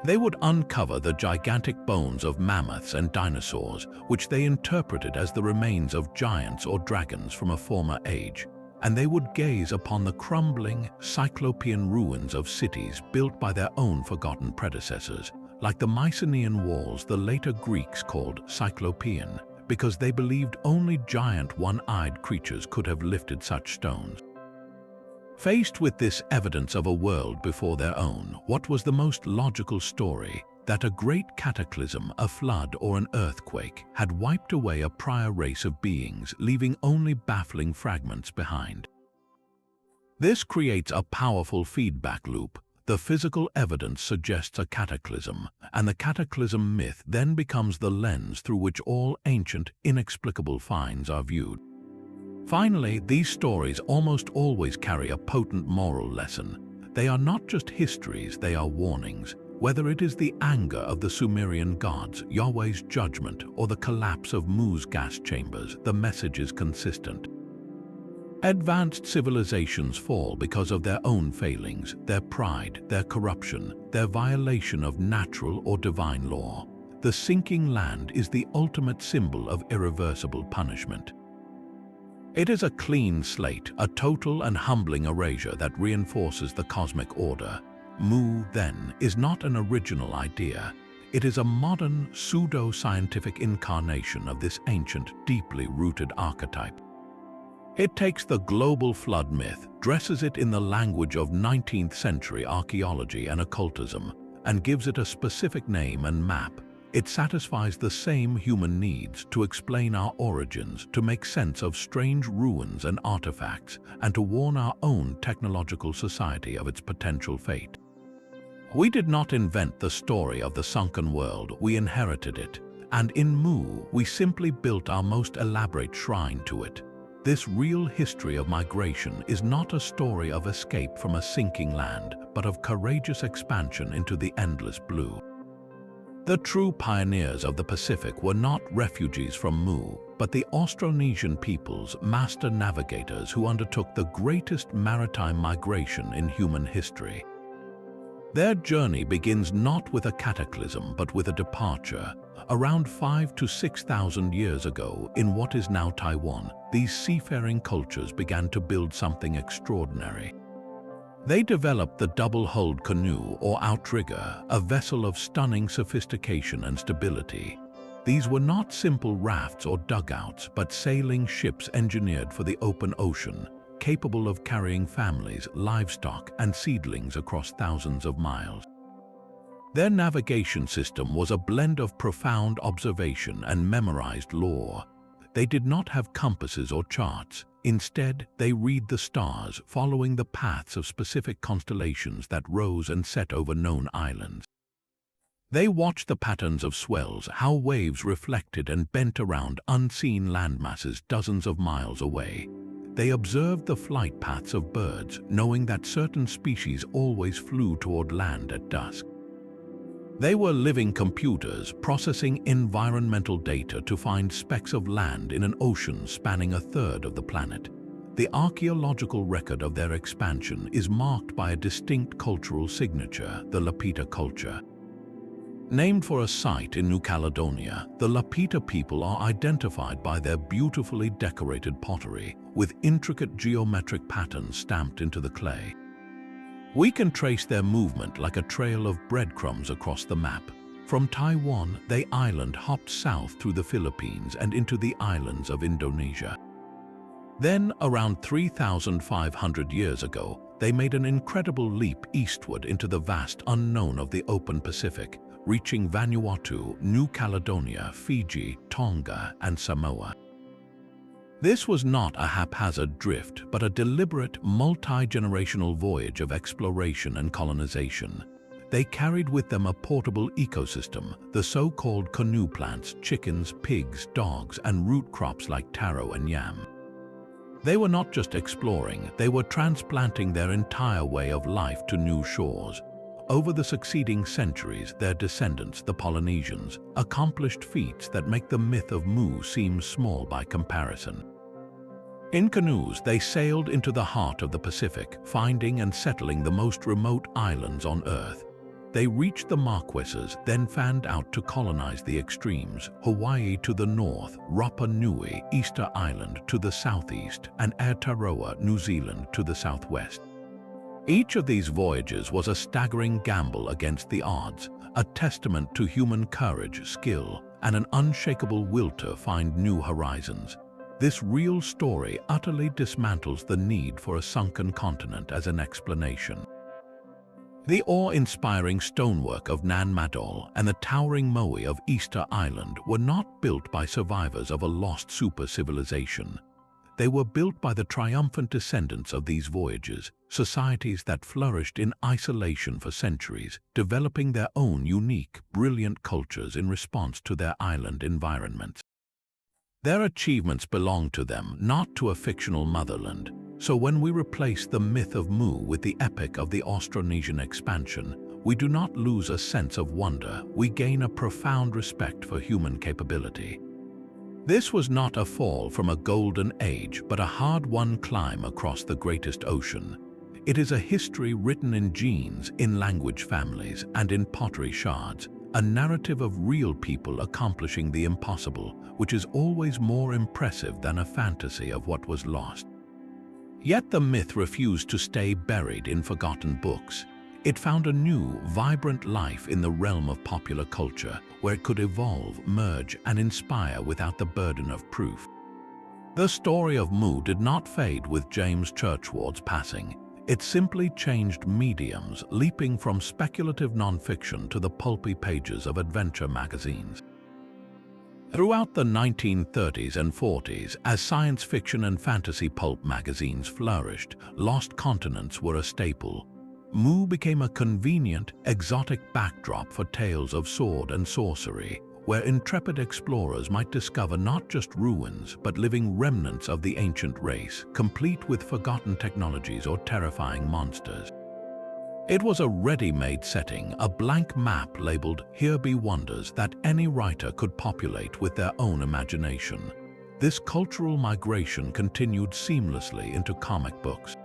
A: They would uncover the gigantic bones of mammoths and dinosaurs, which they interpreted as the remains of giants or dragons from a former age. And they would gaze upon the crumbling, cyclopean ruins of cities built by their own forgotten predecessors, like the Mycenaean walls the later Greeks called Cyclopean, because they believed only giant one-eyed creatures could have lifted such stones. Faced with this evidence of a world before their own, what was the most logical story? That a great cataclysm, a flood or an earthquake, had wiped away a prior race of beings, leaving only baffling fragments behind. This creates a powerful feedback loop. The physical evidence suggests a cataclysm, and the cataclysm myth then becomes the lens through which all ancient, inexplicable finds are viewed. Finally, these stories almost always carry a potent moral lesson. They are not just histories, they are warnings. Whether it is the anger of the Sumerian gods, Yahweh's judgment, or the collapse of Mu's gas chambers, the message is consistent. Advanced civilizations fall because of their own failings, their pride, their corruption, their violation of natural or divine law. The sinking land is the ultimate symbol of irreversible punishment. It is a clean slate, a total and humbling erasure that reinforces the cosmic order. Mu, then, is not an original idea. It is a modern, pseudo-scientific incarnation of this ancient, deeply rooted archetype. It takes the global flood myth, dresses it in the language of 19th century archaeology and occultism, and gives it a specific name and map. It satisfies the same human needs to explain our origins, to make sense of strange ruins and artifacts, and to warn our own technological society of its potential fate. We did not invent the story of the sunken world, we inherited it, and in Mu, we simply built our most elaborate shrine to it. This real history of migration is not a story of escape from a sinking land, but of courageous expansion into the endless blue. The true pioneers of the Pacific were not refugees from Mu, but the Austronesian peoples, master navigators who undertook the greatest maritime migration in human history. Their journey begins not with a cataclysm, but with a departure. Around 5,000 to 6,000 years ago, in what is now Taiwan, these seafaring cultures began to build something extraordinary. They developed the double-hulled canoe or outrigger, a vessel of stunning sophistication and stability. These were not simple rafts or dugouts, but sailing ships engineered for the open ocean, capable of carrying families, livestock, and seedlings across thousands of miles. Their navigation system was a blend of profound observation and memorized lore. They did not have compasses or charts. Instead, they read the stars, following the paths of specific constellations that rose and set over known islands. They watched the patterns of swells, how waves reflected and bent around unseen landmasses dozens of miles away. They observed the flight paths of birds, knowing that certain species always flew toward land at dusk. They were living computers processing environmental data to find specks of land in an ocean spanning a third of the planet. The archaeological record of their expansion is marked by a distinct cultural signature, the Lapita culture. Named for a site in New Caledonia, the Lapita people are identified by their beautifully decorated pottery, with intricate geometric patterns stamped into the clay. We can trace their movement like a trail of breadcrumbs across the map. From Taiwan, they island hopped south through the Philippines and into the islands of Indonesia. Then, around 3,500 years ago, they made an incredible leap eastward into the vast unknown of the open Pacific, reaching Vanuatu, New Caledonia, Fiji, Tonga, and Samoa. This was not a haphazard drift, but a deliberate, multi-generational voyage of exploration and colonization. They carried with them a portable ecosystem, the so-called canoe plants, chickens, pigs, dogs, and root crops like taro and yam. They were not just exploring, they were transplanting their entire way of life to new shores. Over the succeeding centuries, their descendants, the Polynesians, accomplished feats that make the myth of Mu seem small by comparison. In canoes, they sailed into the heart of the Pacific, finding and settling the most remote islands on Earth. They reached the Marquesas, then fanned out to colonize the extremes, Hawaii to the north, Rapa Nui, Easter Island to the southeast, and Aotearoa, New Zealand to the southwest. Each of these voyages was a staggering gamble against the odds, a testament to human courage, skill, and an unshakable will to find new horizons. This real story utterly dismantles the need for a sunken continent as an explanation. The awe-inspiring stonework of Nan Madol and the towering moai of Easter Island were not built by survivors of a lost super-civilization. They were built by the triumphant descendants of these voyages, societies that flourished in isolation for centuries, developing their own unique, brilliant cultures in response to their island environments. Their achievements belong to them, not to a fictional motherland. So when we replace the myth of Mu with the epic of the Austronesian expansion, we do not lose a sense of wonder, we gain a profound respect for human capability. This was not a fall from a golden age, but a hard-won climb across the greatest ocean. It is a history written in genes, in language families, and in pottery shards, a narrative of real people accomplishing the impossible, which is always more impressive than a fantasy of what was lost. Yet the myth refused to stay buried in forgotten books. It found a new, vibrant life in the realm of popular culture, where it could evolve, merge, and inspire without the burden of proof. The story of Mu did not fade with James Churchward's passing. It simply changed mediums, leaping from speculative nonfiction to the pulpy pages of adventure magazines. Throughout the 1930s and 40s, as science fiction and fantasy pulp magazines flourished, lost continents were a staple. Mu became a convenient, exotic backdrop for tales of sword and sorcery, where intrepid explorers might discover not just ruins, but living remnants of the ancient race, complete with forgotten technologies or terrifying monsters. It was a ready-made setting, a blank map labeled "Here Be Wonders" that any writer could populate with their own imagination. This cultural migration continued seamlessly into comic books.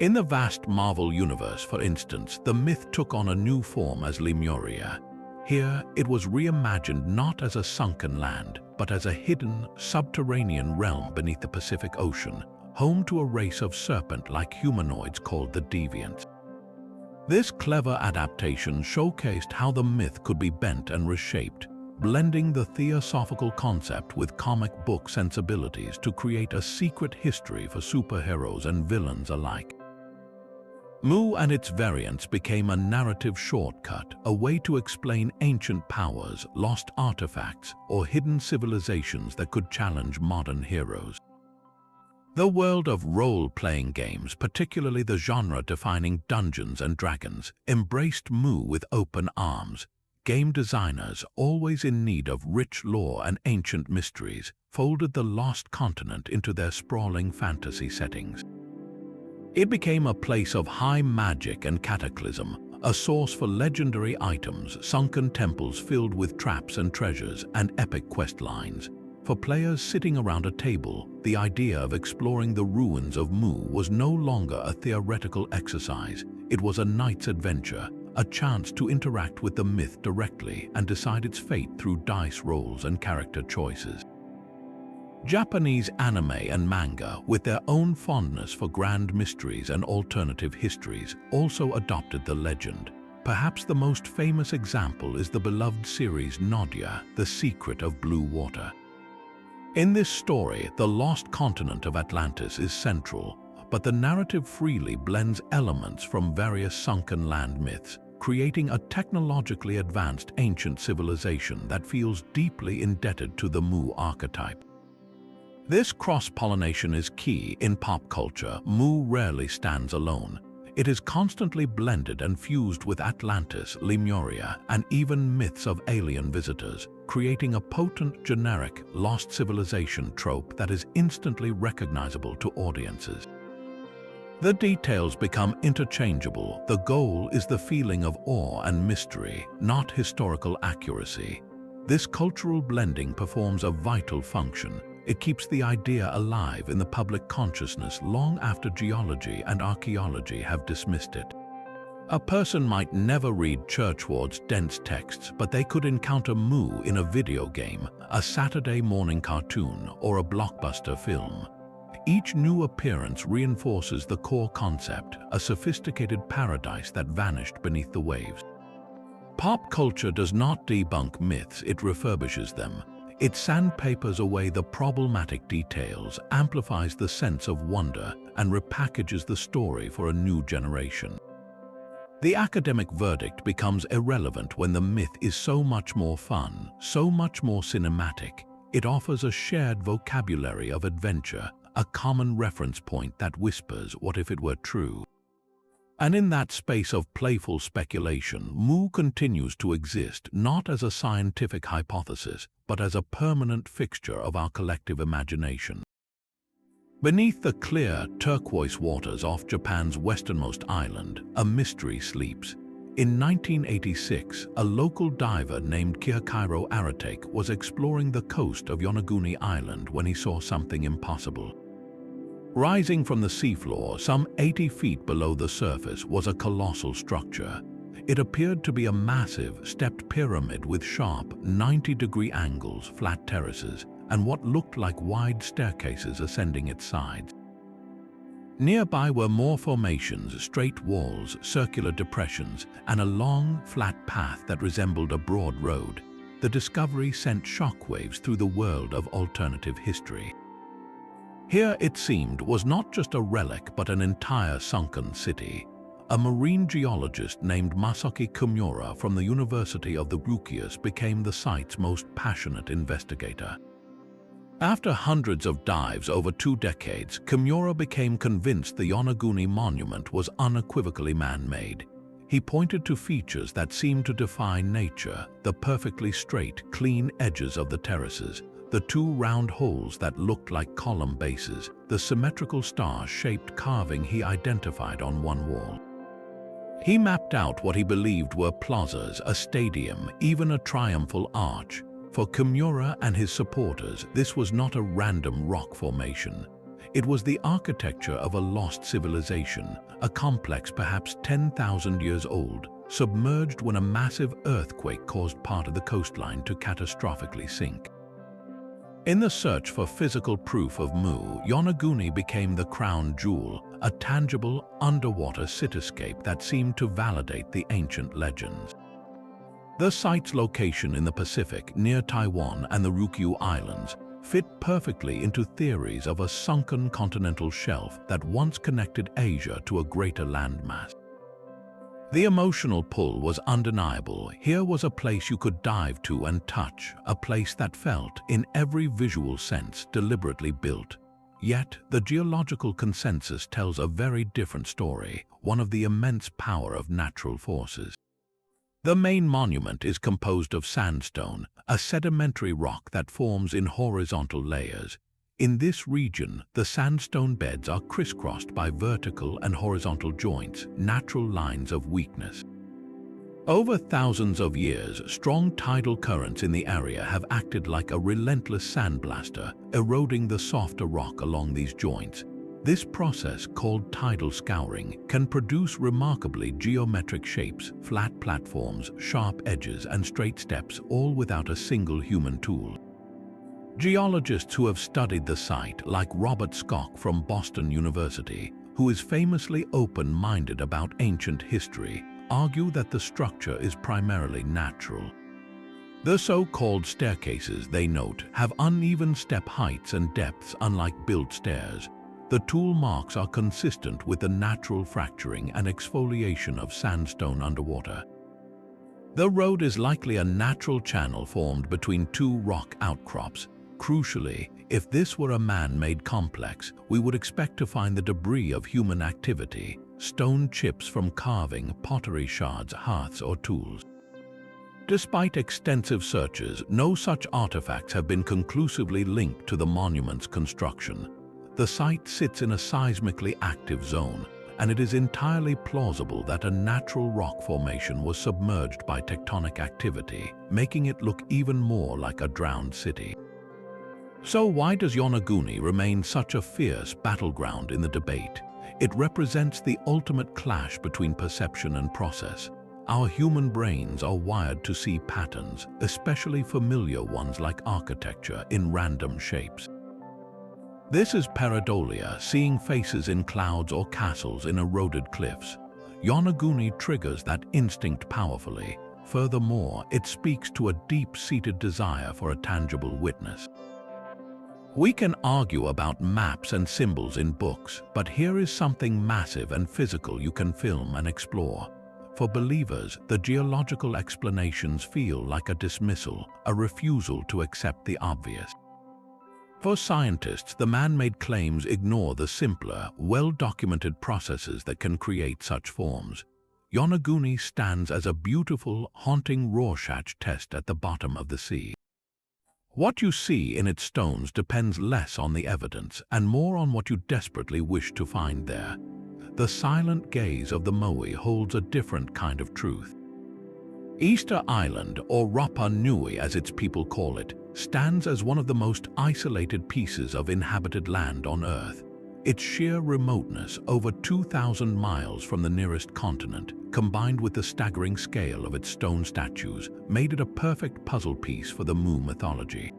A: In the vast Marvel universe, for instance, the myth took on a new form as Lemuria. Here, it was reimagined not as a sunken land, but as a hidden, subterranean realm beneath the Pacific Ocean, home to a race of serpent-like humanoids called the Deviants. This clever adaptation showcased how the myth could be bent and reshaped, blending the theosophical concept with comic book sensibilities to create a secret history for superheroes and villains alike. Mu and its variants became a narrative shortcut, a way to explain ancient powers, lost artifacts, or hidden civilizations that could challenge modern heroes. The world of role-playing games, particularly the genre-defining Dungeons and Dragons, embraced Mu with open arms. Game designers, always in need of rich lore and ancient mysteries, folded the lost continent into their sprawling fantasy settings. It became a place of high magic and cataclysm, a source for legendary items, sunken temples filled with traps and treasures, and epic quest lines. For players sitting around a table, the idea of exploring the ruins of Mu was no longer a theoretical exercise. It was a night's adventure, a chance to interact with the myth directly and decide its fate through dice rolls and character choices. Japanese anime and manga, with their own fondness for grand mysteries and alternative histories, also adopted the legend. Perhaps the most famous example is the beloved series Nadia, The Secret of Blue Water. In this story, the lost continent of Atlantis is central, but the narrative freely blends elements from various sunken land myths, creating a technologically advanced ancient civilization that feels deeply indebted to the Mu archetype. This cross-pollination is key in pop culture. Mu rarely stands alone. It is constantly blended and fused with Atlantis, Lemuria, and even myths of alien visitors, creating a potent, generic, lost civilization trope that is instantly recognizable to audiences. The details become interchangeable. The goal is the feeling of awe and mystery, not historical accuracy. This cultural blending performs a vital function. It keeps the idea alive in the public consciousness long after geology and archaeology have dismissed it. A person might never read Churchward's dense texts, but they could encounter Mu in a video game, a Saturday morning cartoon, or a blockbuster film. Each new appearance reinforces the core concept, a sophisticated paradise that vanished beneath the waves. Pop culture does not debunk myths, it refurbishes them. It sandpapers away the problematic details, amplifies the sense of wonder, and repackages the story for a new generation. The academic verdict becomes irrelevant when the myth is so much more fun, so much more cinematic. It offers a shared vocabulary of adventure, a common reference point that whispers, what if it were true? And in that space of playful speculation, Mu continues to exist not as a scientific hypothesis, but as a permanent fixture of our collective imagination. Beneath the clear, turquoise waters off Japan's westernmost island, a mystery sleeps. In 1986, a local diver named Kihachiro Aratake was exploring the coast of Yonaguni Island when he saw something impossible. Rising from the seafloor, some 80 feet below the surface, was a colossal structure. It appeared to be a massive, stepped pyramid with sharp, 90-degree angles, flat terraces, and what looked like wide staircases ascending its sides. Nearby were more formations, straight walls, circular depressions, and a long, flat path that resembled a broad road. The discovery sent shockwaves through the world of alternative history. Here, it seemed, was not just a relic but an entire sunken city. A marine geologist named Masaki Kimura from the University of the Ryukyus became the site's most passionate investigator. After hundreds of dives over 2 decades, Kimura became convinced the Yonaguni monument was unequivocally man-made. He pointed to features that seemed to defy nature: the perfectly straight, clean edges of the terraces, the 2 round holes that looked like column bases, the symmetrical star-shaped carving he identified on one wall. He mapped out what he believed were plazas, a stadium, even a triumphal arch. For Kimura and his supporters, this was not a random rock formation. It was the architecture of a lost civilization, a complex perhaps 10,000 years old, submerged when a massive earthquake caused part of the coastline to catastrophically sink. In the search for physical proof of Mu, Yonaguni became the crown jewel, a tangible, underwater cityscape that seemed to validate the ancient legends. The site's location in the Pacific, near Taiwan and the Ryukyu Islands, fit perfectly into theories of a sunken continental shelf that once connected Asia to a greater landmass. The emotional pull was undeniable. Here was a place you could dive to and touch, a place that felt, in every visual sense, deliberately built. Yet, the geological consensus tells a very different story, one of the immense power of natural forces. The main monument is composed of sandstone, a sedimentary rock that forms in horizontal layers. In this region, the sandstone beds are crisscrossed by vertical and horizontal joints, natural lines of weakness. Over thousands of years, strong tidal currents in the area have acted like a relentless sandblaster, eroding the softer rock along these joints. This process, called tidal scouring, can produce remarkably geometric shapes, flat platforms, sharp edges, and straight steps, all without a single human tool. Geologists who have studied the site, like Robert Schoch from Boston University, who is famously open-minded about ancient history, argue that the structure is primarily natural. The so-called staircases, they note, have uneven step heights and depths unlike built stairs. The tool marks are consistent with the natural fracturing and exfoliation of sandstone underwater. The road is likely a natural channel formed between two rock outcrops. Crucially, if this were a man-made complex, we would expect to find the debris of human activity, stone chips from carving, pottery shards, hearths, or tools. Despite extensive searches, no such artifacts have been conclusively linked to the monument's construction. The site sits in a seismically active zone, and it is entirely plausible that a natural rock formation was submerged by tectonic activity, making it look even more like a drowned city. So why does Yonaguni remain such a fierce battleground in the debate? It represents the ultimate clash between perception and process. Our human brains are wired to see patterns, especially familiar ones like architecture, in random shapes. This is pareidolia, seeing faces in clouds or castles in eroded cliffs. Yonaguni triggers that instinct powerfully. Furthermore, it speaks to a deep-seated desire for a tangible witness. We can argue about maps and symbols in books, but here is something massive and physical you can film and explore. For believers, the geological explanations feel like a dismissal, a refusal to accept the obvious. For scientists, the man-made claims ignore the simpler, well-documented processes that can create such forms. Yonaguni stands as a beautiful, haunting Rorschach test at the bottom of the sea. What you see in its stones depends less on the evidence and more on what you desperately wish to find there. The silent gaze of the Moai holds a different kind of truth. Easter Island, or Rapa Nui as its people call it, stands as one of the most isolated pieces of inhabited land on Earth. Its sheer remoteness, over 2,000 miles from the nearest continent, combined with the staggering scale of its stone statues, made it a perfect puzzle piece for the Mu mythology.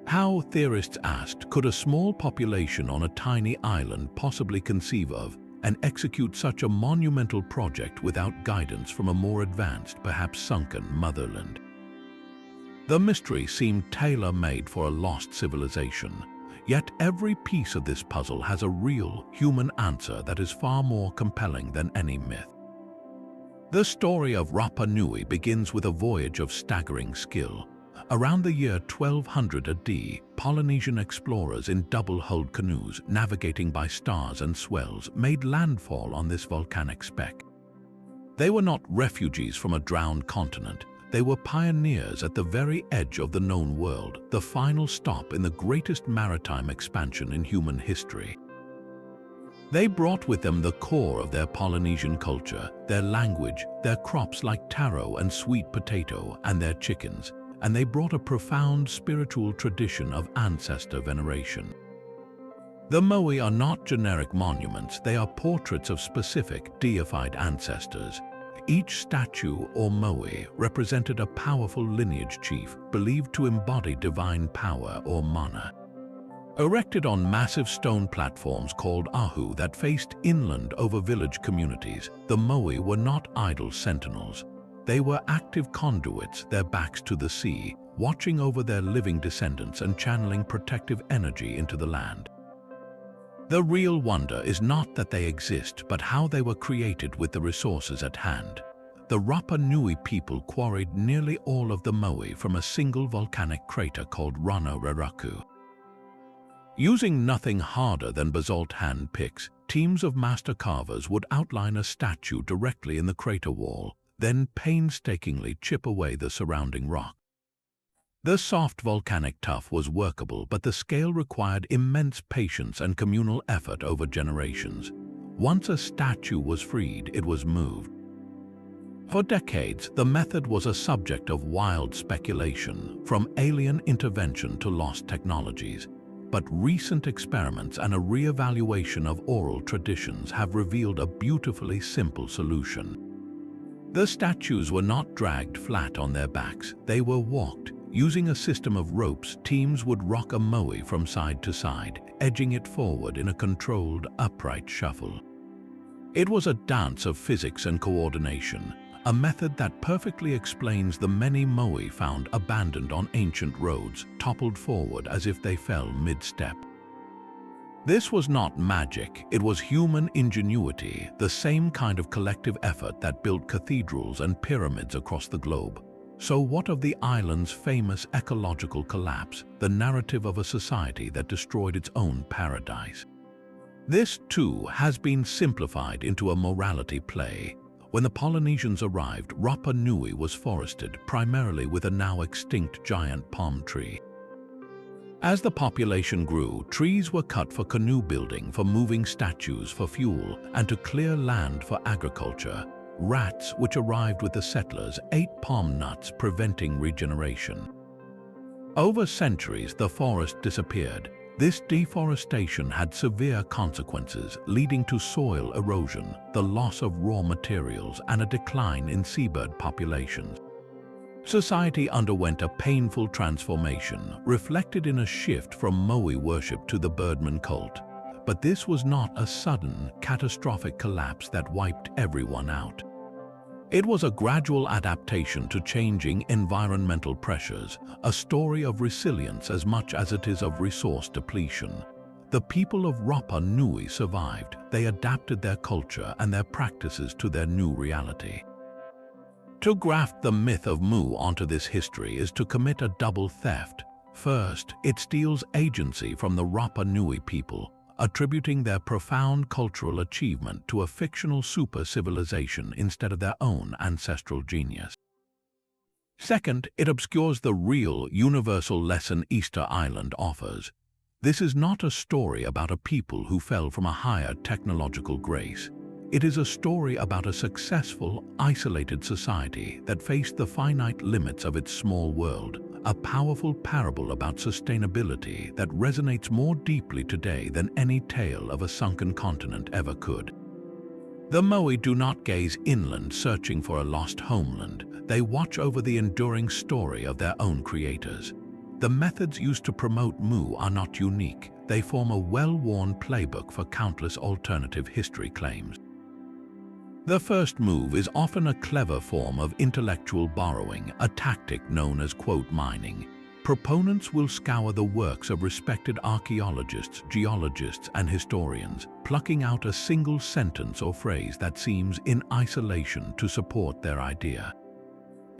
A: How, theorists asked, could a small population on a tiny island possibly conceive of and execute such a monumental project without guidance from a more advanced, perhaps sunken, motherland? The mystery seemed tailor-made for a lost civilization. Yet every piece of this puzzle has a real, human answer that is far more compelling than any myth. The story of Rapa Nui begins with a voyage of staggering skill. Around the year 1200 AD, Polynesian explorers in double-hulled canoes, navigating by stars and swells, made landfall on this volcanic speck. They were not refugees from a drowned continent. They were pioneers at the very edge of the known world, the final stop in the greatest maritime expansion in human history. They brought with them the core of their Polynesian culture, their language, their crops like taro and sweet potato, and their chickens, and they brought a profound spiritual tradition of ancestor veneration. The Moai are not generic monuments, they are portraits of specific, deified ancestors. Each statue or moai represented a powerful lineage chief believed to embody divine power or mana. Erected on massive stone platforms called ahu that faced inland over village communities, the moai were not idle sentinels. They were active conduits, their backs to the sea, watching over their living descendants and channeling protective energy into the land. The real wonder is not that they exist, but how they were created with the resources at hand. The Rapa Nui people quarried nearly all of the moai from a single volcanic crater called Rana Raraku. Using nothing harder than basalt hand picks, teams of master carvers would outline a statue directly in the crater wall, then painstakingly chip away the surrounding rock. The soft volcanic tuff was workable, but the scale required immense patience and communal effort over generations. Once a statue was freed, it was moved. For decades, the method was a subject of wild speculation, from alien intervention to lost technologies. But recent experiments and a re-evaluation of oral traditions have revealed a beautifully simple solution. The statues were not dragged flat on their backs, they were walked. Using a system of ropes, teams would rock a moai from side to side, edging it forward in a controlled, upright shuffle. It was a dance of physics and coordination, a method that perfectly explains the many moai found abandoned on ancient roads, toppled forward as if they fell mid-step. This was not magic, it was human ingenuity, the same kind of collective effort that built cathedrals and pyramids across the globe. So what of the island's famous ecological collapse, the narrative of a society that destroyed its own paradise? This, too, has been simplified into a morality play. When the Polynesians arrived, Rapa Nui was forested, primarily with a now extinct giant palm tree. As the population grew, trees were cut for canoe building, for moving statues, for fuel, and to clear land for agriculture. Rats, which arrived with the settlers, ate palm nuts, preventing regeneration. Over centuries, the forest disappeared. This deforestation had severe consequences, leading to soil erosion, the loss of raw materials, and a decline in seabird populations. Society underwent a painful transformation, reflected in a shift from moai worship to the birdman cult. But this was not a sudden, catastrophic collapse that wiped everyone out. It was a gradual adaptation to changing environmental pressures, a story of resilience as much as it is of resource depletion. The people of Rapa Nui survived. They adapted their culture and their practices to their new reality. To graft the myth of Mu onto this history is to commit a double theft. First, it steals agency from the Rapa Nui people, attributing their profound cultural achievement to a fictional super-civilization instead of their own ancestral genius. Second, it obscures the real, universal lesson Easter Island offers. This is not a story about a people who fell from a higher technological grace. It is a story about a successful, isolated society that faced the finite limits of its small world, a powerful parable about sustainability that resonates more deeply today than any tale of a sunken continent ever could. The moai do not gaze inland searching for a lost homeland. They watch over the enduring story of their own creators. The methods used to promote Mu are not unique. They form a well-worn playbook for countless alternative history claims. The first move is often a clever form of intellectual borrowing, a tactic known as quote mining. Proponents will scour the works of respected archaeologists, geologists, and historians, plucking out a single sentence or phrase that seems in isolation to support their idea.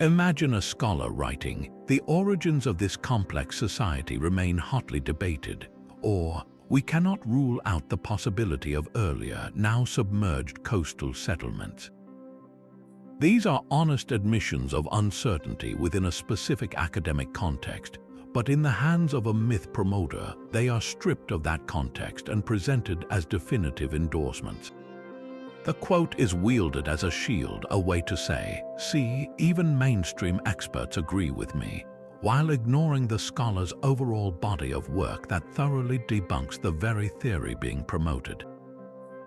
A: Imagine a scholar writing, "The origins of this complex society remain hotly debated," or "We cannot rule out the possibility of earlier, now submerged coastal settlements." These are honest admissions of uncertainty within a specific academic context, but in the hands of a myth promoter, they are stripped of that context and presented as definitive endorsements. The quote is wielded as a shield, a way to say, "See, even mainstream experts agree with me," while ignoring the scholar's overall body of work that thoroughly debunks the very theory being promoted.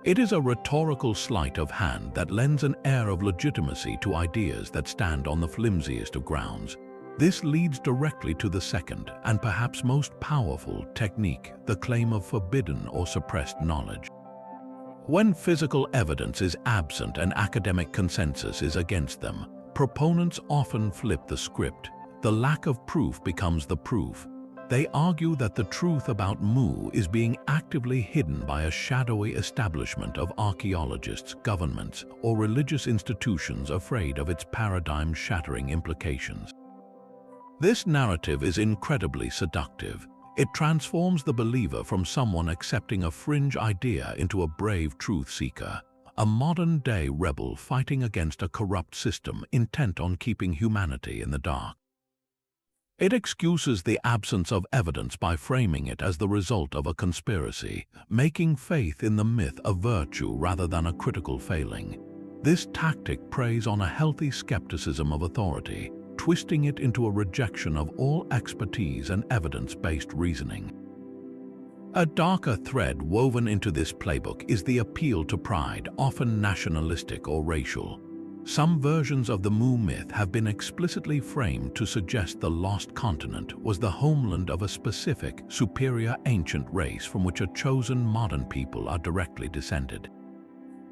A: It is a rhetorical sleight of hand that lends an air of legitimacy to ideas that stand on the flimsiest of grounds. This leads directly to the second, and perhaps most powerful, technique, the claim of forbidden or suppressed knowledge. When physical evidence is absent and academic consensus is against them, proponents often flip the script. the lack of proof becomes the proof. They argue that the truth about Mu is being actively hidden by a shadowy establishment of archaeologists, governments, or religious institutions afraid of its paradigm-shattering implications. This narrative is incredibly seductive. It transforms the believer from someone accepting a fringe idea into a brave truth seeker, a modern-day rebel fighting against a corrupt system intent on keeping humanity in the dark. It excuses the absence of evidence by framing it as the result of a conspiracy, making faith in the myth a virtue rather than a critical failing. This tactic preys on a healthy skepticism of authority, twisting it into a rejection of all expertise and evidence-based reasoning. A darker thread woven into this playbook is the appeal to pride, often nationalistic or racial. Some versions of the Mu myth have been explicitly framed to suggest the lost continent was the homeland of a specific, superior ancient race from which a chosen modern people are directly descended.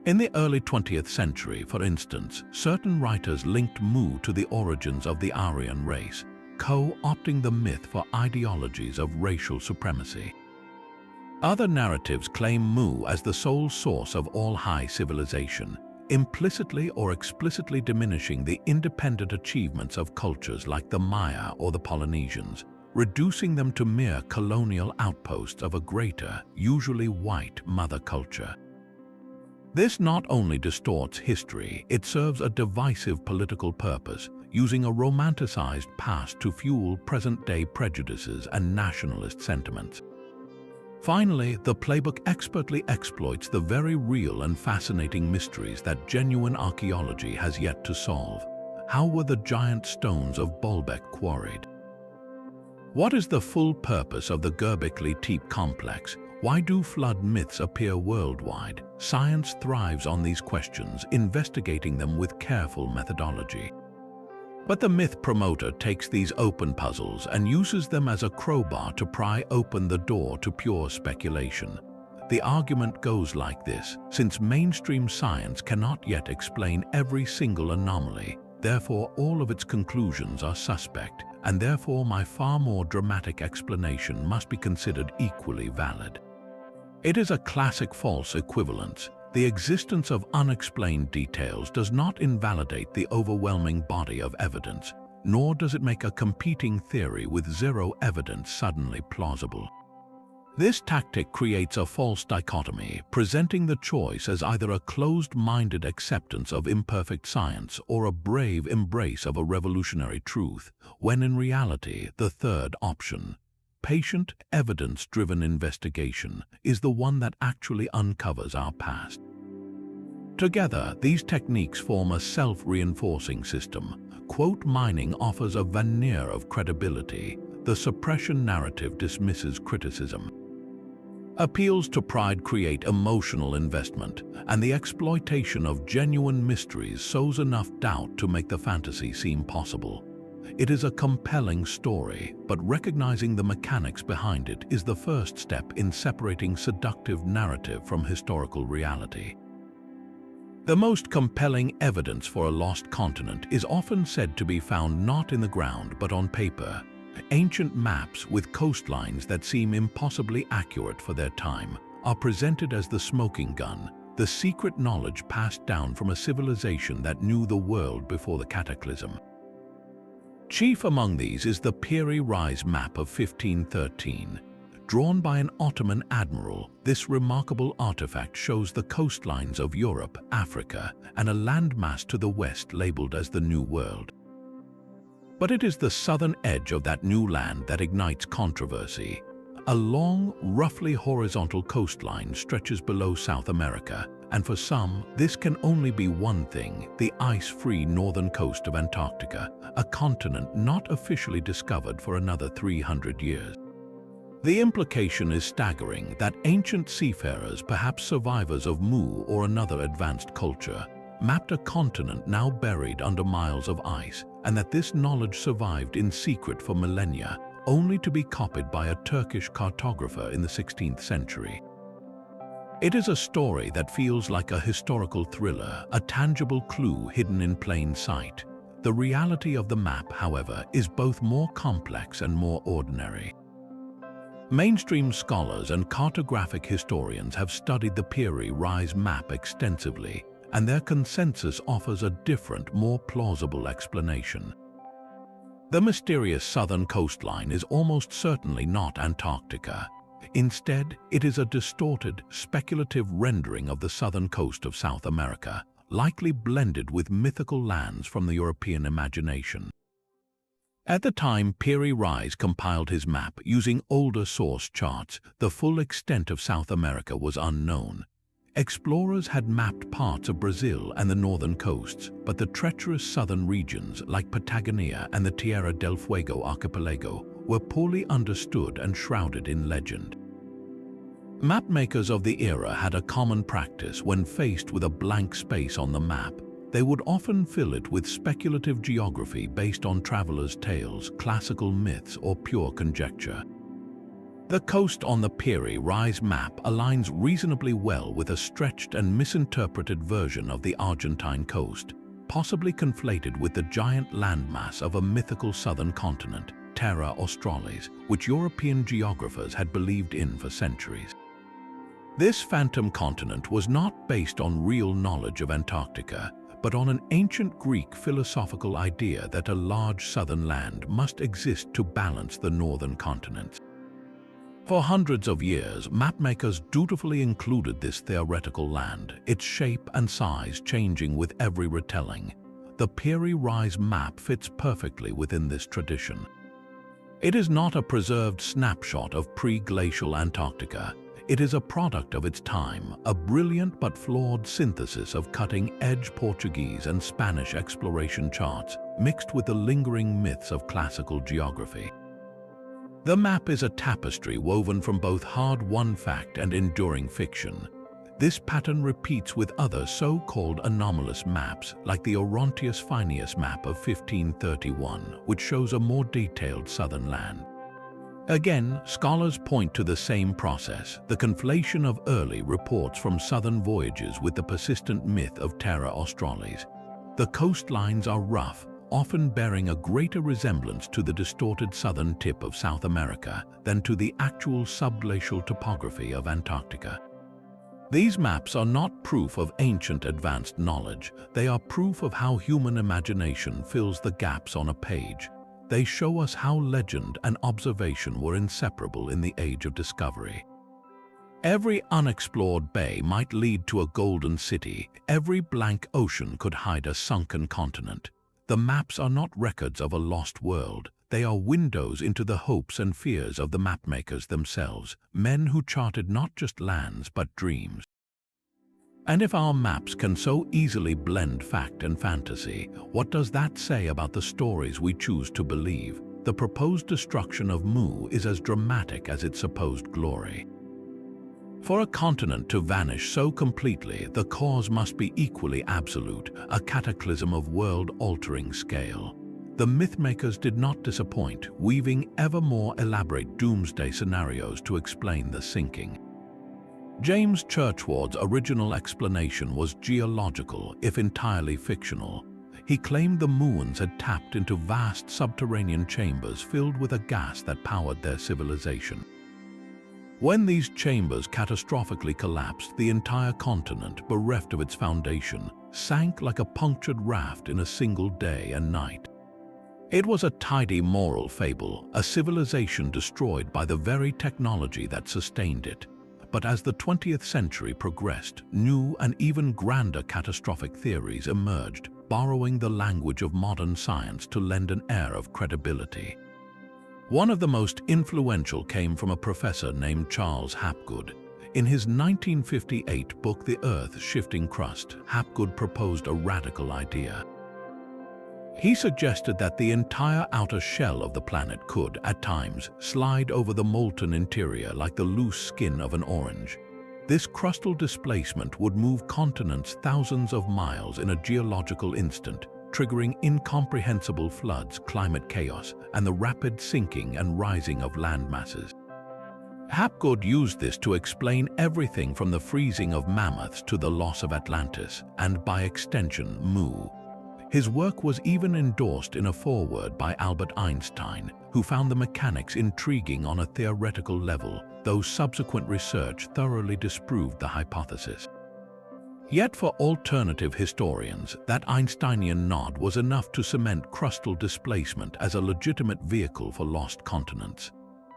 A: In the early 20th century, for instance, certain writers linked Mu to the origins of the Aryan race, co-opting the myth for ideologies of racial supremacy. Other narratives claim Mu as the sole source of all high civilization, implicitly or explicitly diminishing the independent achievements of cultures like the Maya or the Polynesians, reducing them to mere colonial outposts of a greater, usually white, mother culture. This not only distorts history, it serves a divisive political purpose, using a romanticized past to fuel present-day prejudices and nationalist sentiments. Finally, the playbook expertly exploits the very real and fascinating mysteries that genuine archaeology has yet to solve. How were the giant stones of Baalbek quarried? What is the full purpose of the Göbekli Tepe complex? Why do flood myths appear worldwide? Science thrives on these questions, investigating them with careful methodology. But the myth promoter takes these open puzzles and uses them as a crowbar to pry open the door to pure speculation. The argument goes like this: since mainstream science cannot yet explain every single anomaly, therefore all of its conclusions are suspect, and therefore my far more dramatic explanation must be considered equally valid. It is a classic false equivalence. The existence of unexplained details does not invalidate the overwhelming body of evidence, nor does it make a competing theory with zero evidence suddenly plausible. This tactic creates a false dichotomy, presenting the choice as either a closed-minded acceptance of imperfect science or a brave embrace of a revolutionary truth, when in reality the third option, patient, evidence-driven investigation, is the one that actually uncovers our past. Together, these techniques form a self-reinforcing system. Quote mining offers a veneer of credibility. The suppression narrative dismisses criticism. Appeals to pride create emotional investment, and the exploitation of genuine mysteries sows enough doubt to make the fantasy seem possible. It is a compelling story, but recognizing the mechanics behind it is the first step in separating seductive narrative from historical reality. The most compelling evidence for a lost continent is often said to be found not in the ground but on paper. Ancient maps with coastlines that seem impossibly accurate for their time are presented as the smoking gun, the secret knowledge passed down from a civilization that knew the world before the cataclysm. Chief among these is the Piri Reis map of 1513. Drawn by an Ottoman admiral, this remarkable artifact shows the coastlines of Europe, Africa, and a landmass to the west labeled as the New World. But it is the southern edge of that new land that ignites controversy. A long, roughly horizontal coastline stretches below South America, and for some, this can only be one thing: the ice-free northern coast of Antarctica, a continent not officially discovered for another 300 years. The implication is staggering that ancient seafarers, perhaps survivors of Mu or another advanced culture, mapped a continent now buried under miles of ice, and that this knowledge survived in secret for millennia, only to be copied by a Turkish cartographer in the 16th century. It is a story that feels like a historical thriller, a tangible clue hidden in plain sight. The reality of the map, however, is both more complex and more ordinary. Mainstream scholars and cartographic historians have studied the Piri Rise map extensively, and their consensus offers a different, more plausible explanation. The mysterious southern coastline is almost certainly not Antarctica. Instead, it is a distorted, speculative rendering of the southern coast of South America, likely blended with mythical lands from the European imagination. At the time Piri Rise compiled his map using older source charts, the full extent of South America was unknown. Explorers had mapped parts of Brazil and the northern coasts, but the treacherous southern regions like Patagonia and the Tierra del Fuego archipelago were poorly understood and shrouded in legend. Mapmakers of the era had a common practice. When faced with a blank space on the map, they would often fill it with speculative geography based on travelers' tales, classical myths, or pure conjecture. The coast on the Piri Rise map aligns reasonably well with a stretched and misinterpreted version of the Argentine coast, possibly conflated with the giant landmass of a mythical southern continent, Terra Australis, which European geographers had believed in for centuries. This phantom continent was not based on real knowledge of Antarctica, but on an ancient Greek philosophical idea that a large southern land must exist to balance the northern continents. For hundreds of years, mapmakers dutifully included this theoretical land, its shape and size changing with every retelling. The Piri Rise map fits perfectly within this tradition. It is not a preserved snapshot of pre-glacial Antarctica. It is a product of its time, a brilliant but flawed synthesis of cutting-edge Portuguese and Spanish exploration charts, mixed with the lingering myths of classical geography. The map is a tapestry woven from both hard-won fact and enduring fiction. This pattern repeats with other so-called anomalous maps, like the Orontius Phineus map of 1531, which shows a more detailed southern land. Again, scholars point to the same process, the conflation of early reports from southern voyages with the persistent myth of Terra Australis. The coastlines are rough, often bearing a greater resemblance to the distorted southern tip of South America than to the actual subglacial topography of Antarctica. These maps are not proof of ancient advanced knowledge, they are proof of how human imagination fills the gaps on a page. They show us how legend and observation were inseparable in the age of discovery. Every unexplored bay might lead to a golden city, every blank ocean could hide a sunken continent. The maps are not records of a lost world, they are windows into the hopes and fears of the mapmakers themselves, men who charted not just lands but dreams. And if our maps can so easily blend fact and fantasy, what does that say about the stories we choose to believe? The proposed destruction of Mu is as dramatic as its supposed glory. For a continent to vanish so completely, the cause must be equally absolute, a cataclysm of world-altering scale. The mythmakers did not disappoint, weaving ever more elaborate doomsday scenarios to explain the sinking. James Churchward's original explanation was geological, if entirely fictional. He claimed the Muons had tapped into vast subterranean chambers filled with a gas that powered their civilization. When these chambers catastrophically collapsed, the entire continent, bereft of its foundation, sank like a punctured raft in a single day and night. It was a tidy moral fable, a civilization destroyed by the very technology that sustained it. But as the 20th century progressed, new and even grander catastrophic theories emerged, borrowing the language of modern science to lend an air of credibility. One of the most influential came from a professor named Charles Hapgood. In his 1958 book The Earth's Shifting Crust, Hapgood proposed a radical idea. He suggested that the entire outer shell of the planet could, at times, slide over the molten interior like the loose skin of an orange. This crustal displacement would move continents thousands of miles in a geological instant, triggering incomprehensible floods, climate chaos, and the rapid sinking and rising of land masses. Hapgood used this to explain everything from the freezing of mammoths to the loss of Atlantis, and by extension, Mu. His work was even endorsed in a foreword by Albert Einstein, who found the mechanics intriguing on a theoretical level, though subsequent research thoroughly disproved the hypothesis. Yet for alternative historians, that Einsteinian nod was enough to cement crustal displacement as a legitimate vehicle for lost continents.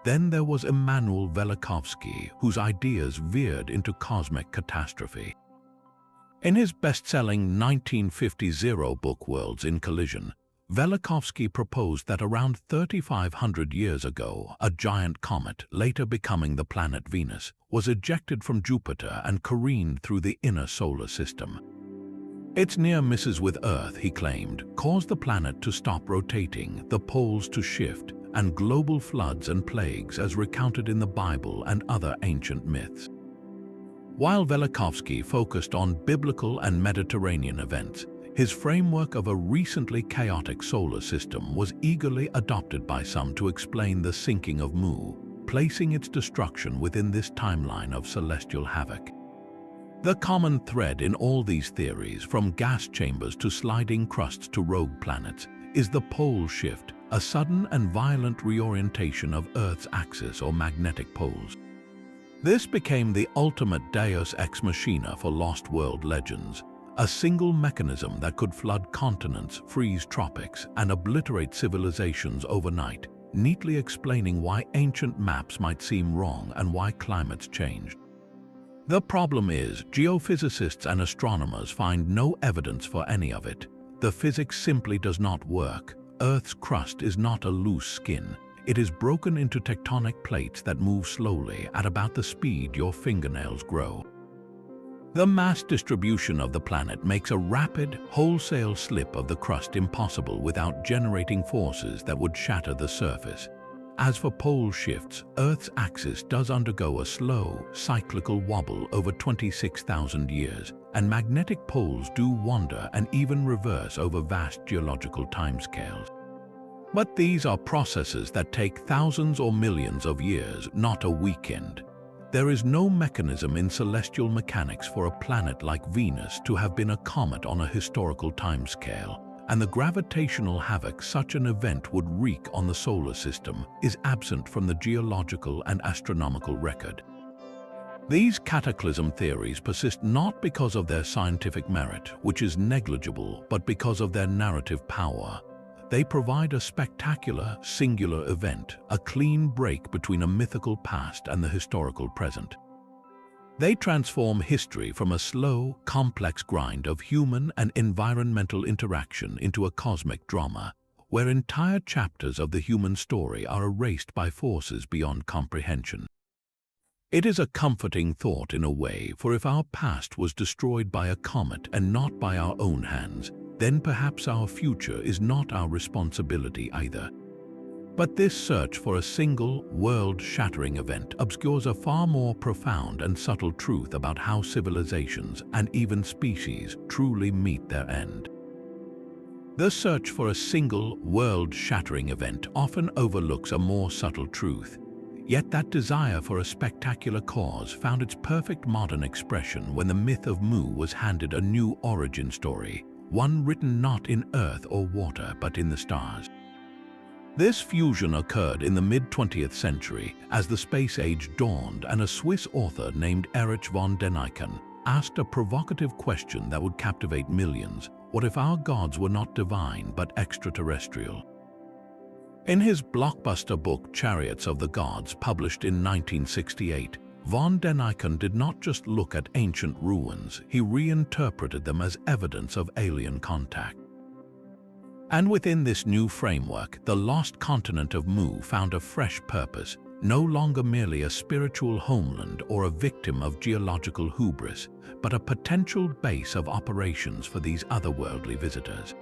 A: Then there was Immanuel Velikovsky, whose ideas veered into cosmic catastrophe. In his best-selling 1950 book Worlds in Collision, Velikovsky proposed that around 3,500 years ago, a giant comet, later becoming the planet Venus, was ejected from Jupiter and careened through the inner solar system. Its near misses with Earth, he claimed, caused the planet to stop rotating, the poles to shift, and global floods and plagues as recounted in the Bible and other ancient myths. While Velikovsky focused on biblical and Mediterranean events, his framework of a recently chaotic solar system was eagerly adopted by some to explain the sinking of Mu, placing its destruction within this timeline of celestial havoc. The common thread in all these theories, from gas chambers to sliding crusts to rogue planets, is the pole shift, a sudden and violent reorientation of Earth's axis or magnetic poles. This became the ultimate deus ex machina for lost world legends, a single mechanism that could flood continents, freeze tropics, and obliterate civilizations overnight, neatly explaining why ancient maps might seem wrong and why climates changed. The problem is, geophysicists and astronomers find no evidence for any of it. The physics simply does not work. Earth's crust is not a loose skin. It is broken into tectonic plates that move slowly at about the speed your fingernails grow. The mass distribution of the planet makes a rapid, wholesale slip of the crust impossible without generating forces that would shatter the surface. As for pole shifts, Earth's axis does undergo a slow, cyclical wobble over 26,000 years, and magnetic poles do wander and even reverse over vast geological timescales. But these are processes that take thousands or millions of years, not a weekend. There is no mechanism in celestial mechanics for a planet like Venus to have been a comet on a historical timescale, and the gravitational havoc such an event would wreak on the solar system is absent from the geological and astronomical record. These cataclysm theories persist not because of their scientific merit, which is negligible, but because of their narrative power. They provide a spectacular, singular event, a clean break between a mythical past and the historical present. They transform history from a slow, complex grind of human and environmental interaction into a cosmic drama, where entire chapters of the human story are erased by forces beyond comprehension. It is a comforting thought in a way, for if our past was destroyed by a comet and not by our own hands, then perhaps our future is not our responsibility either. But this search for a single, world-shattering event obscures a far more profound and subtle truth about how civilizations and even species truly meet their end. The search for a single, world-shattering event often overlooks a more subtle truth. Yet that desire for a spectacular cause found its perfect modern expression when the myth of Mu was handed a new origin story, one written not in earth or water but in the stars. This fusion occurred in the mid-20th century as the space age dawned, and a Swiss author named Erich von Däniken asked a provocative question that would captivate millions: what if our gods were not divine but extraterrestrial? In his blockbuster book Chariots of the Gods, published in 1968, von Däniken did not just look at ancient ruins, he reinterpreted them as evidence of alien contact. And within this new framework, the lost continent of Mu found a fresh purpose, no longer merely a spiritual homeland or a victim of geological hubris, but a potential base of operations for these otherworldly visitors.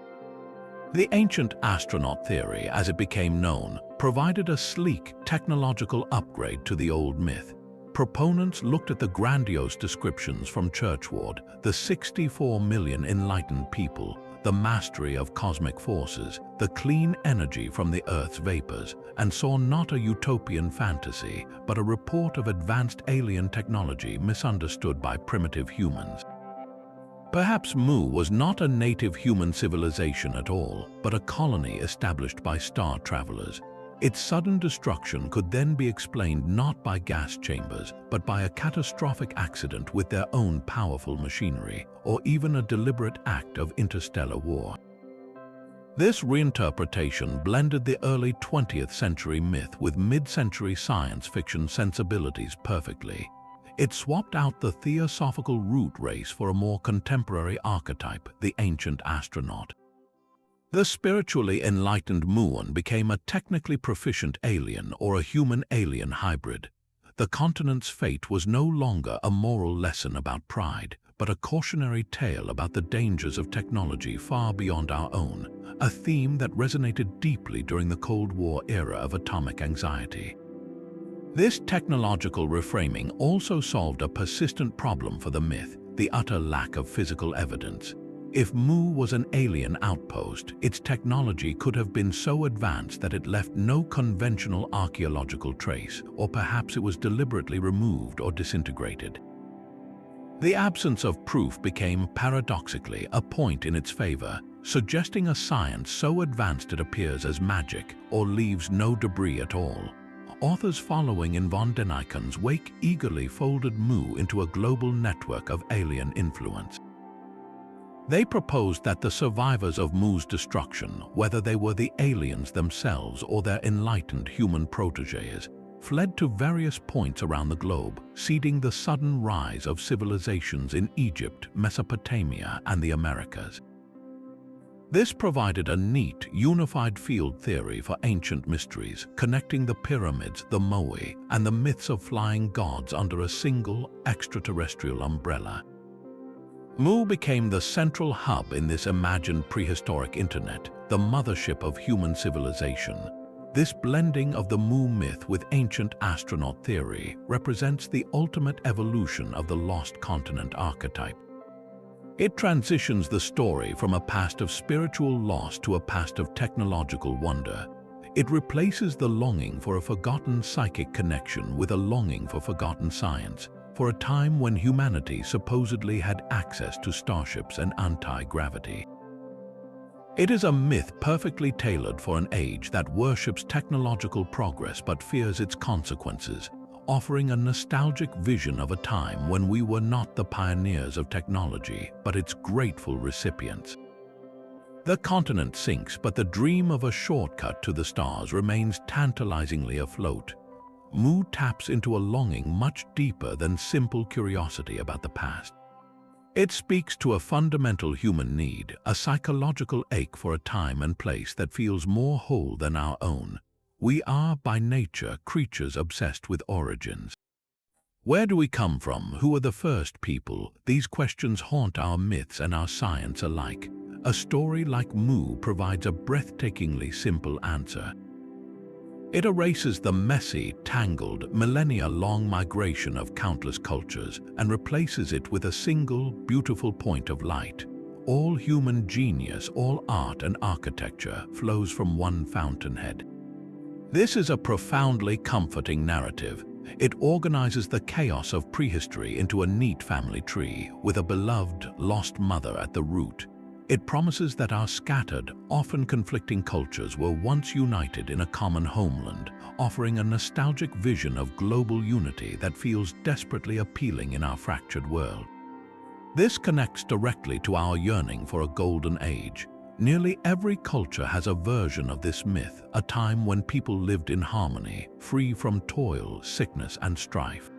A: The ancient astronaut theory, as it became known, provided a sleek, technological upgrade to the old myth. Proponents looked at the grandiose descriptions from Churchward, the 64 million enlightened people, the mastery of cosmic forces, the clean energy from the Earth's vapors, and saw not a utopian fantasy, but a report of advanced alien technology misunderstood by primitive humans. Perhaps Mu was not a native human civilization at all, but a colony established by star travelers. Its sudden destruction could then be explained not by gas chambers, but by a catastrophic accident with their own powerful machinery, or even a deliberate act of interstellar war. This reinterpretation blended the early 20th century myth with mid-century science fiction sensibilities perfectly. It swapped out the theosophical root race for a more contemporary archetype, the ancient astronaut. The spiritually enlightened Muon became a technically proficient alien or a human-alien hybrid. The continent's fate was no longer a moral lesson about pride, but a cautionary tale about the dangers of technology far beyond our own, a theme that resonated deeply during the Cold War era of atomic anxiety. This technological reframing also solved a persistent problem for the myth, the utter lack of physical evidence. If Mu was an alien outpost, its technology could have been so advanced that it left no conventional archaeological trace, or perhaps it was deliberately removed or disintegrated. The absence of proof became, paradoxically, a point in its favor, suggesting a science so advanced it appears as magic or leaves no debris at all. Authors following in von Däniken's wake eagerly folded Mu into a global network of alien influence. They proposed that the survivors of Mu's destruction, whether they were the aliens themselves or their enlightened human protégés, fled to various points around the globe, seeding the sudden rise of civilizations in Egypt, Mesopotamia, and the Americas. This provided a neat, unified field theory for ancient mysteries, connecting the pyramids, the Moai, and the myths of flying gods under a single, extraterrestrial umbrella. Mu became the central hub in this imagined prehistoric internet, the mothership of human civilization. This blending of the Mu myth with ancient astronaut theory represents the ultimate evolution of the lost continent archetype. It transitions the story from a past of spiritual loss to a past of technological wonder. It replaces the longing for a forgotten psychic connection with a longing for forgotten science, for a time when humanity supposedly had access to starships and anti-gravity. It is a myth perfectly tailored for an age that worships technological progress but fears its consequences, offering a nostalgic vision of a time when we were not the pioneers of technology, but its grateful recipients. The continent sinks, but the dream of a shortcut to the stars remains tantalizingly afloat. Mu taps into a longing much deeper than simple curiosity about the past. It speaks to a fundamental human need, a psychological ache for a time and place that feels more whole than our own. We are, by nature, creatures obsessed with origins. Where do we come from? Who are the first people? These questions haunt our myths and our science alike. A story like Mu provides a breathtakingly simple answer. It erases the messy, tangled, millennia-long migration of countless cultures and replaces it with a single, beautiful point of light. All human genius, all art and architecture flows from one fountainhead. This is a profoundly comforting narrative. It organizes the chaos of prehistory into a neat family tree, with a beloved, lost mother at the root. It promises that our scattered, often conflicting cultures were once united in a common homeland, offering a nostalgic vision of global unity that feels desperately appealing in our fractured world. This connects directly to our yearning for a golden age. Nearly every culture has a version of this myth, a time when people lived in harmony, free from toil, sickness, and strife.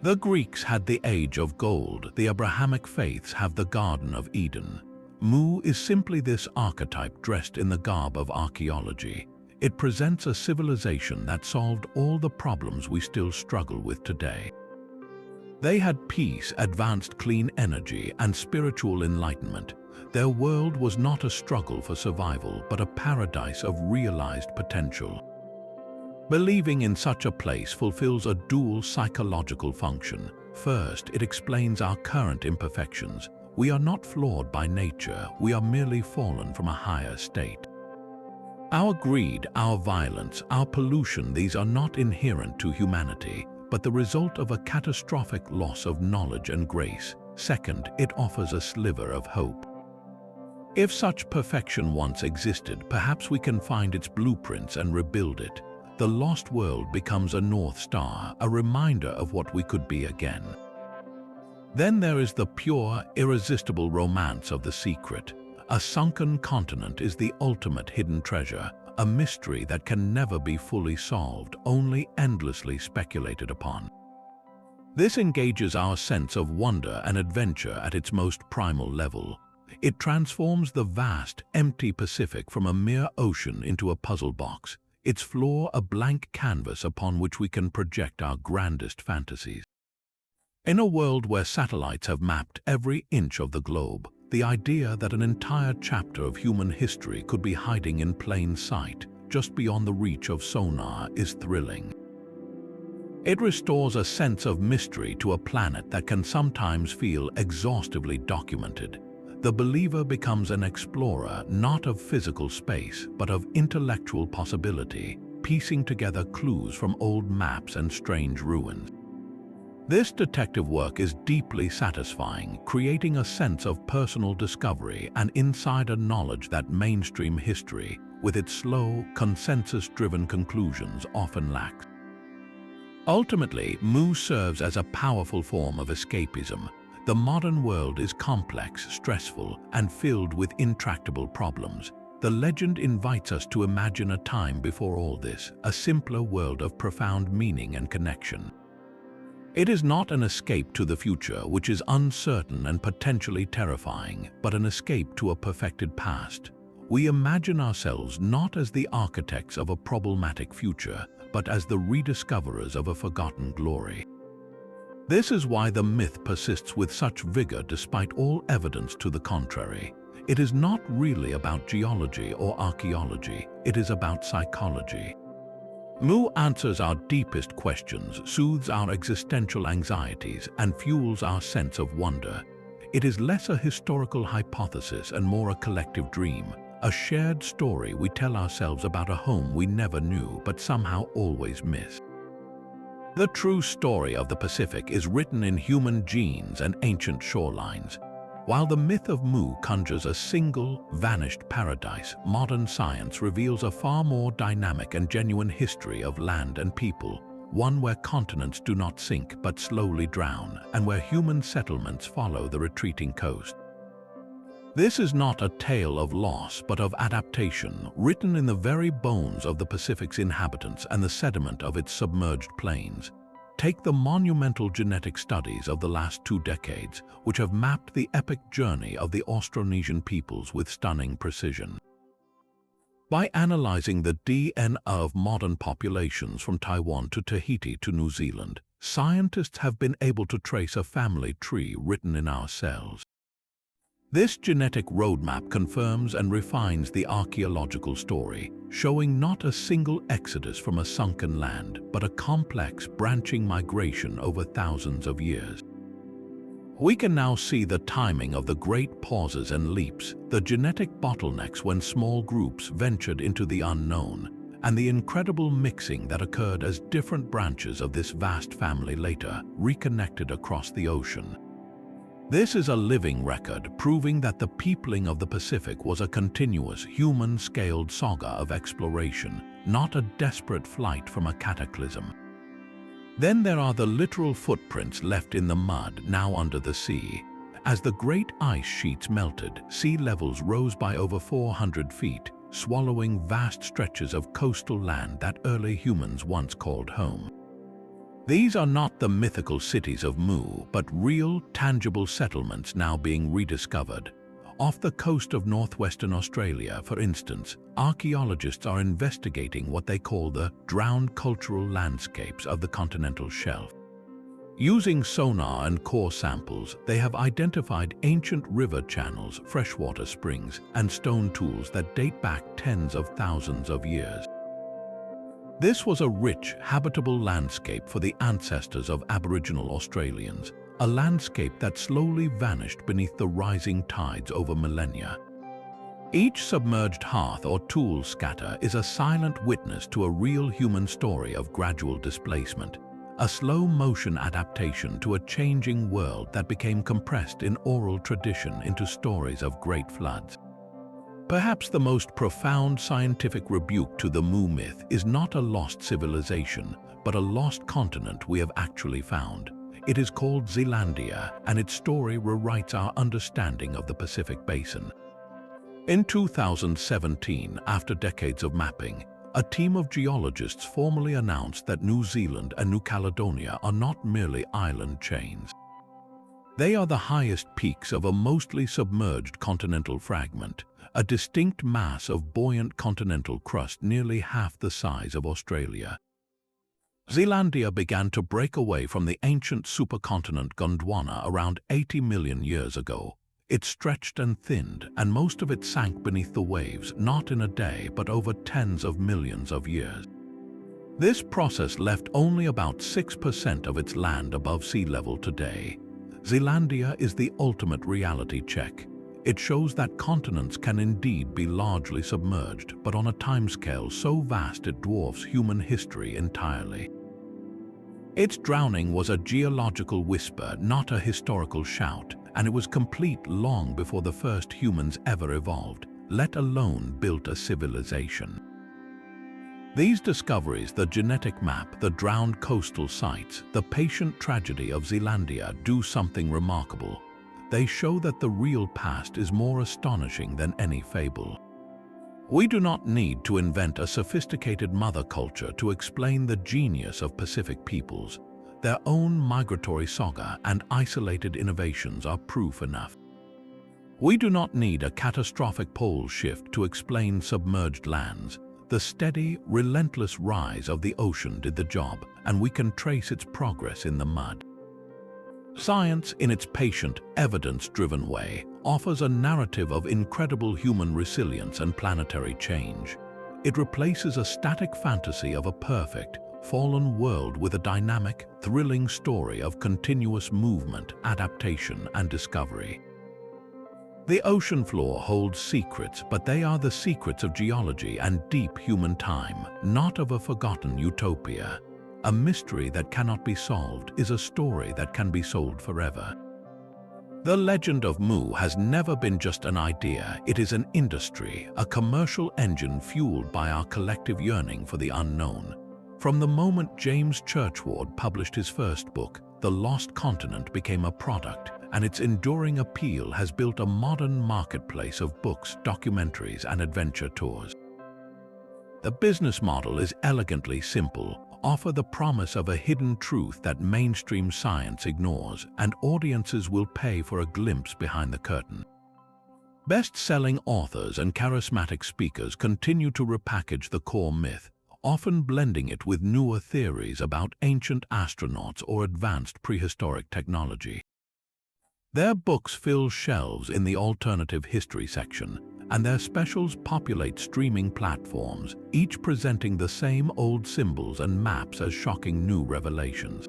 A: The Greeks had the Age of Gold, the Abrahamic faiths have the Garden of Eden. Mu is simply this archetype dressed in the garb of archaeology. It presents a civilization that solved all the problems we still struggle with today. They had peace, advanced clean energy, and spiritual enlightenment. Their world was not a struggle for survival, but a paradise of realized potential. Believing in such a place fulfills a dual psychological function. First, it explains our current imperfections. We are not flawed by nature, we are merely fallen from a higher state. Our greed, our violence, our pollution, these are not inherent to humanity, but the result of a catastrophic loss of knowledge and grace. Second, it offers a sliver of hope. If such perfection once existed, perhaps we can find its blueprints and rebuild it. The lost world becomes a North Star, a reminder of what we could be again. Then there is the pure, irresistible romance of the secret. A sunken continent is the ultimate hidden treasure, a mystery that can never be fully solved, only endlessly speculated upon. This engages our sense of wonder and adventure at its most primal level. It transforms the vast, empty Pacific from a mere ocean into a puzzle box, its floor a blank canvas upon which we can project our grandest fantasies. In a world where satellites have mapped every inch of the globe, the idea that an entire chapter of human history could be hiding in plain sight, just beyond the reach of sonar, is thrilling. It restores a sense of mystery to a planet that can sometimes feel exhaustively documented. The believer becomes an explorer not of physical space, but of intellectual possibility, piecing together clues from old maps and strange ruins. This detective work is deeply satisfying, creating a sense of personal discovery and insider knowledge that mainstream history, with its slow, consensus-driven conclusions, often lacks. Ultimately, Mu serves as a powerful form of escapism. The modern world is complex, stressful, and filled with intractable problems. The legend invites us to imagine a time before all this, a simpler world of profound meaning and connection. It is not an escape to the future, which is uncertain and potentially terrifying, but an escape to a perfected past. We imagine ourselves not as the architects of a problematic future, but as the rediscoverers of a forgotten glory. This is why the myth persists with such vigor despite all evidence to the contrary. It is not really about geology or archaeology, it is about psychology. Mu answers our deepest questions, soothes our existential anxieties, and fuels our sense of wonder. It is less a historical hypothesis and more a collective dream, a shared story we tell ourselves about a home we never knew but somehow always missed. The true story of the Pacific is written in human genes and ancient shorelines. While the myth of Mu conjures a single, vanished paradise, modern science reveals a far more dynamic and genuine history of land and people, one where continents do not sink but slowly drown, and where human settlements follow the retreating coast. This is not a tale of loss but of adaptation, written in the very bones of the Pacific's inhabitants and the sediment of its submerged plains. Take the monumental genetic studies of the last 2 decades, which have mapped the epic journey of the Austronesian peoples with stunning precision. By analyzing the DNA of modern populations from Taiwan to Tahiti to New Zealand, scientists have been able to trace a family tree written in our cells. This genetic roadmap confirms and refines the archaeological story, showing not a single exodus from a sunken land, but a complex, branching migration over thousands of years. We can now see the timing of the great pauses and leaps, the genetic bottlenecks when small groups ventured into the unknown, and the incredible mixing that occurred as different branches of this vast family later reconnected across the ocean. This is a living record, proving that the peopling of the Pacific was a continuous, human-scaled saga of exploration, not a desperate flight from a cataclysm. Then there are the literal footprints left in the mud, now under the sea. As the great ice sheets melted, sea levels rose by over 400 feet, swallowing vast stretches of coastal land that early humans once called home. These are not the mythical cities of Mu, but real, tangible settlements now being rediscovered. Off the coast of northwestern Australia, for instance, archaeologists are investigating what they call the drowned cultural landscapes of the continental shelf. Using sonar and core samples, they have identified ancient river channels, freshwater springs, and stone tools that date back tens of thousands of years. This was a rich, habitable landscape for the ancestors of Aboriginal Australians, a landscape that slowly vanished beneath the rising tides over millennia. Each submerged hearth or tool scatter is a silent witness to a real human story of gradual displacement, a slow-motion adaptation to a changing world that became compressed in oral tradition into stories of great floods. Perhaps the most profound scientific rebuke to the Mu myth is not a lost civilization, but a lost continent we have actually found. It is called Zealandia, and its story rewrites our understanding of the Pacific Basin. In 2017, after decades of mapping, a team of geologists formally announced that New Zealand and New Caledonia are not merely island chains. They are the highest peaks of a mostly submerged continental fragment, a distinct mass of buoyant continental crust nearly half the size of Australia. Zealandia began to break away from the ancient supercontinent Gondwana around 80 million years ago. It stretched and thinned, and most of it sank beneath the waves, not in a day, but over tens of millions of years. This process left only about 6% of its land above sea level today. Zealandia is the ultimate reality check. It shows that continents can indeed be largely submerged, but on a timescale so vast it dwarfs human history entirely. Its drowning was a geological whisper, not a historical shout, and it was complete long before the first humans ever evolved, let alone built a civilization. These discoveries, the genetic map, the drowned coastal sites, the patient tragedy of Zealandia, do something remarkable. They show that the real past is more astonishing than any fable. We do not need to invent a sophisticated mother culture to explain the genius of Pacific peoples. Their own migratory saga and isolated innovations are proof enough. We do not need a catastrophic pole shift to explain submerged lands. The steady, relentless rise of the ocean did the job, and we can trace its progress in the mud. Science, in its patient, evidence-driven way, offers a narrative of incredible human resilience and planetary change. It replaces a static fantasy of a perfect, fallen world with a dynamic, thrilling story of continuous movement, adaptation, and discovery. The ocean floor holds secrets, but they are the secrets of geology and deep human time, not of a forgotten utopia. A mystery that cannot be solved is a story that can be sold forever. The legend of Mu has never been just an idea, it is an industry, a commercial engine fueled by our collective yearning for the unknown. From the moment James Churchward published his first book, The Lost Continent became a product, and its enduring appeal has built a modern marketplace of books, documentaries, and adventure tours. The business model is elegantly simple. Offer the promise of a hidden truth that mainstream science ignores, and audiences will pay for a glimpse behind the curtain. Best-selling authors and charismatic speakers continue to repackage the core myth, often blending it with newer theories about ancient astronauts or advanced prehistoric technology. Their books fill shelves in the alternative history section, and their specials populate streaming platforms, each presenting the same old symbols and maps as shocking new revelations.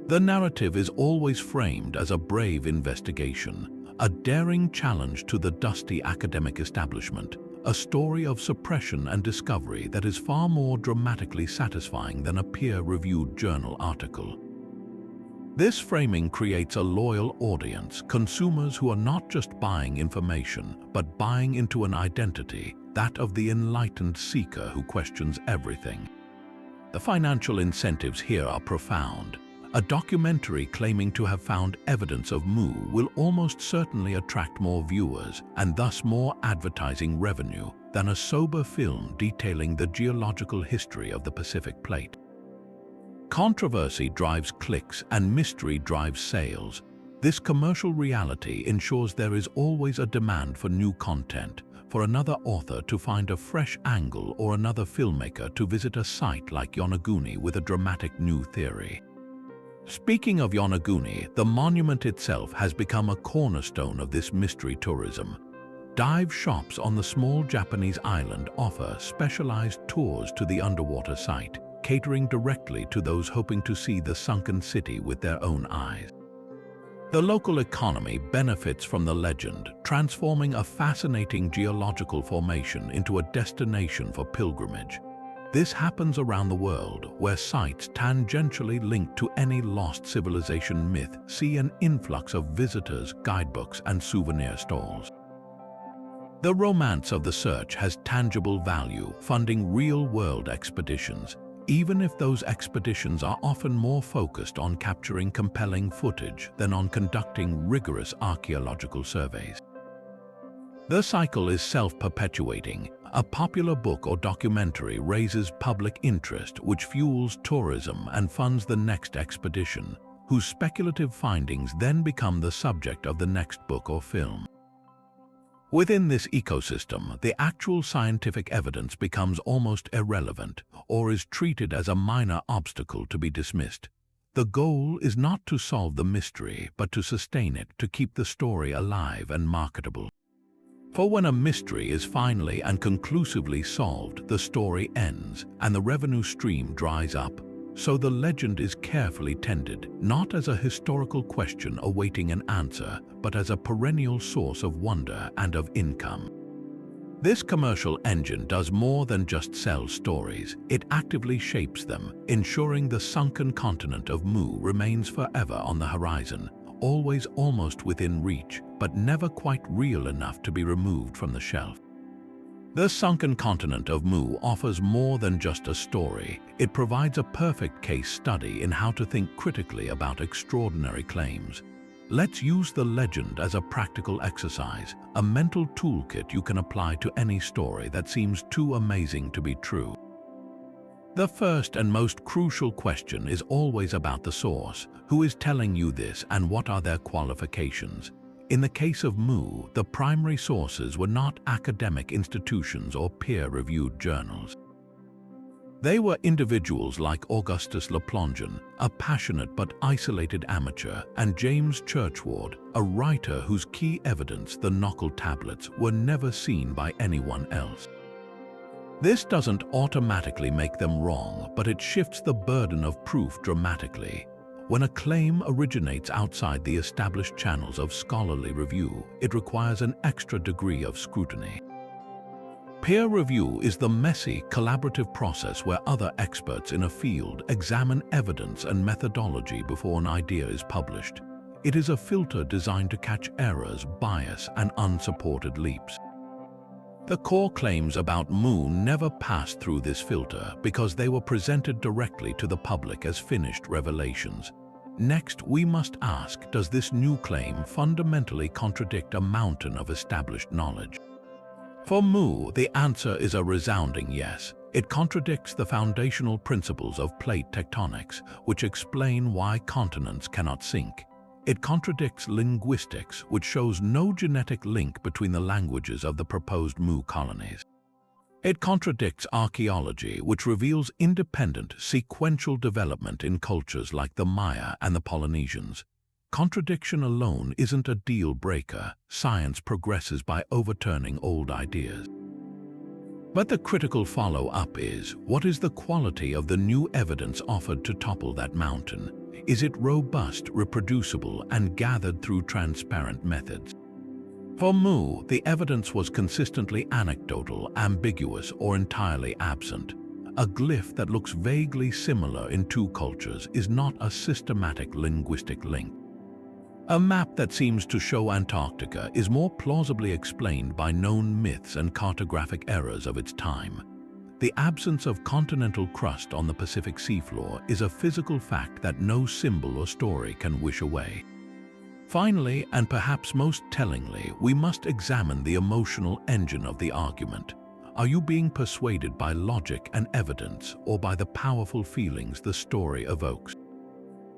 A: The narrative is always framed as a brave investigation, a daring challenge to the dusty academic establishment, a story of suppression and discovery that is far more dramatically satisfying than a peer-reviewed journal article. This framing creates a loyal audience, consumers who are not just buying information, but buying into an identity, that of the enlightened seeker who questions everything. The financial incentives here are profound. A documentary claiming to have found evidence of Mu will almost certainly attract more viewers, and thus more advertising revenue, than a sober film detailing the geological history of the Pacific Plate. Controversy drives clicks and mystery drives sales. This commercial reality ensures there is always a demand for new content, for another author to find a fresh angle or another filmmaker to visit a site like Yonaguni with a dramatic new theory. Speaking of Yonaguni, the monument itself has become a cornerstone of this mystery tourism. Dive shops on the small Japanese island offer specialized tours to the underwater site, catering directly to those hoping to see the sunken city with their own eyes. The local economy benefits from the legend, transforming a fascinating geological formation into a destination for pilgrimage. This happens around the world, where sites tangentially linked to any lost civilization myth see an influx of visitors, guidebooks, and souvenir stalls. The romance of the search has tangible value, funding real-world expeditions, even if those expeditions are often more focused on capturing compelling footage than on conducting rigorous archaeological surveys. The cycle is self-perpetuating. A popular book or documentary raises public interest, which fuels tourism and funds the next expedition, whose speculative findings then become the subject of the next book or film. Within this ecosystem, the actual scientific evidence becomes almost irrelevant or is treated as a minor obstacle to be dismissed. The goal is not to solve the mystery, but to sustain it, to keep the story alive and marketable. For when a mystery is finally and conclusively solved, the story ends and the revenue stream dries up. So the legend is carefully tended, not as a historical question awaiting an answer, but as a perennial source of wonder and of income. This commercial engine does more than just sell stories. It actively shapes them, ensuring the sunken continent of Mu remains forever on the horizon, always almost within reach, but never quite real enough to be removed from the shelf. The sunken continent of Mu offers more than just a story. It provides a perfect case study in how to think critically about extraordinary claims. Let's use the legend as a practical exercise, a mental toolkit you can apply to any story that seems too amazing to be true. The first and most crucial question is always about the source. Who is telling you this, and what are their qualifications? In the case of Mu, the primary sources were not academic institutions or peer-reviewed journals. They were individuals like Augustus Plongeon, a passionate but isolated amateur, and James Churchward, a writer whose key evidence, the Knockle tablets, were never seen by anyone else. This doesn't automatically make them wrong, but it shifts the burden of proof dramatically. When a claim originates outside the established channels of scholarly review, it requires an extra degree of scrutiny. Peer review is the messy, collaborative process where other experts in a field examine evidence and methodology before an idea is published. It is a filter designed to catch errors, bias, and unsupported leaps. The core claims about Mu never passed through this filter because they were presented directly to the public as finished revelations. Next, we must ask, does this new claim fundamentally contradict a mountain of established knowledge? For Mu, the answer is a resounding yes. It contradicts the foundational principles of plate tectonics, which explain why continents cannot sink. It contradicts linguistics, which shows no genetic link between the languages of the proposed Mu colonies. It contradicts archaeology, which reveals independent, sequential development in cultures like the Maya and the Polynesians. Contradiction alone isn't a deal breaker. Science progresses by overturning old ideas. But the critical follow-up is, what is the quality of the new evidence offered to topple that mountain? Is it robust, reproducible, and gathered through transparent methods? For Mu, the evidence was consistently anecdotal, ambiguous, or entirely absent. A glyph that looks vaguely similar in two cultures is not a systematic linguistic link. A map that seems to show Antarctica is more plausibly explained by known myths and cartographic errors of its time. The absence of continental crust on the Pacific seafloor is a physical fact that no symbol or story can wish away. Finally, and perhaps most tellingly, we must examine the emotional engine of the argument. Are you being persuaded by logic and evidence, or by the powerful feelings the story evokes?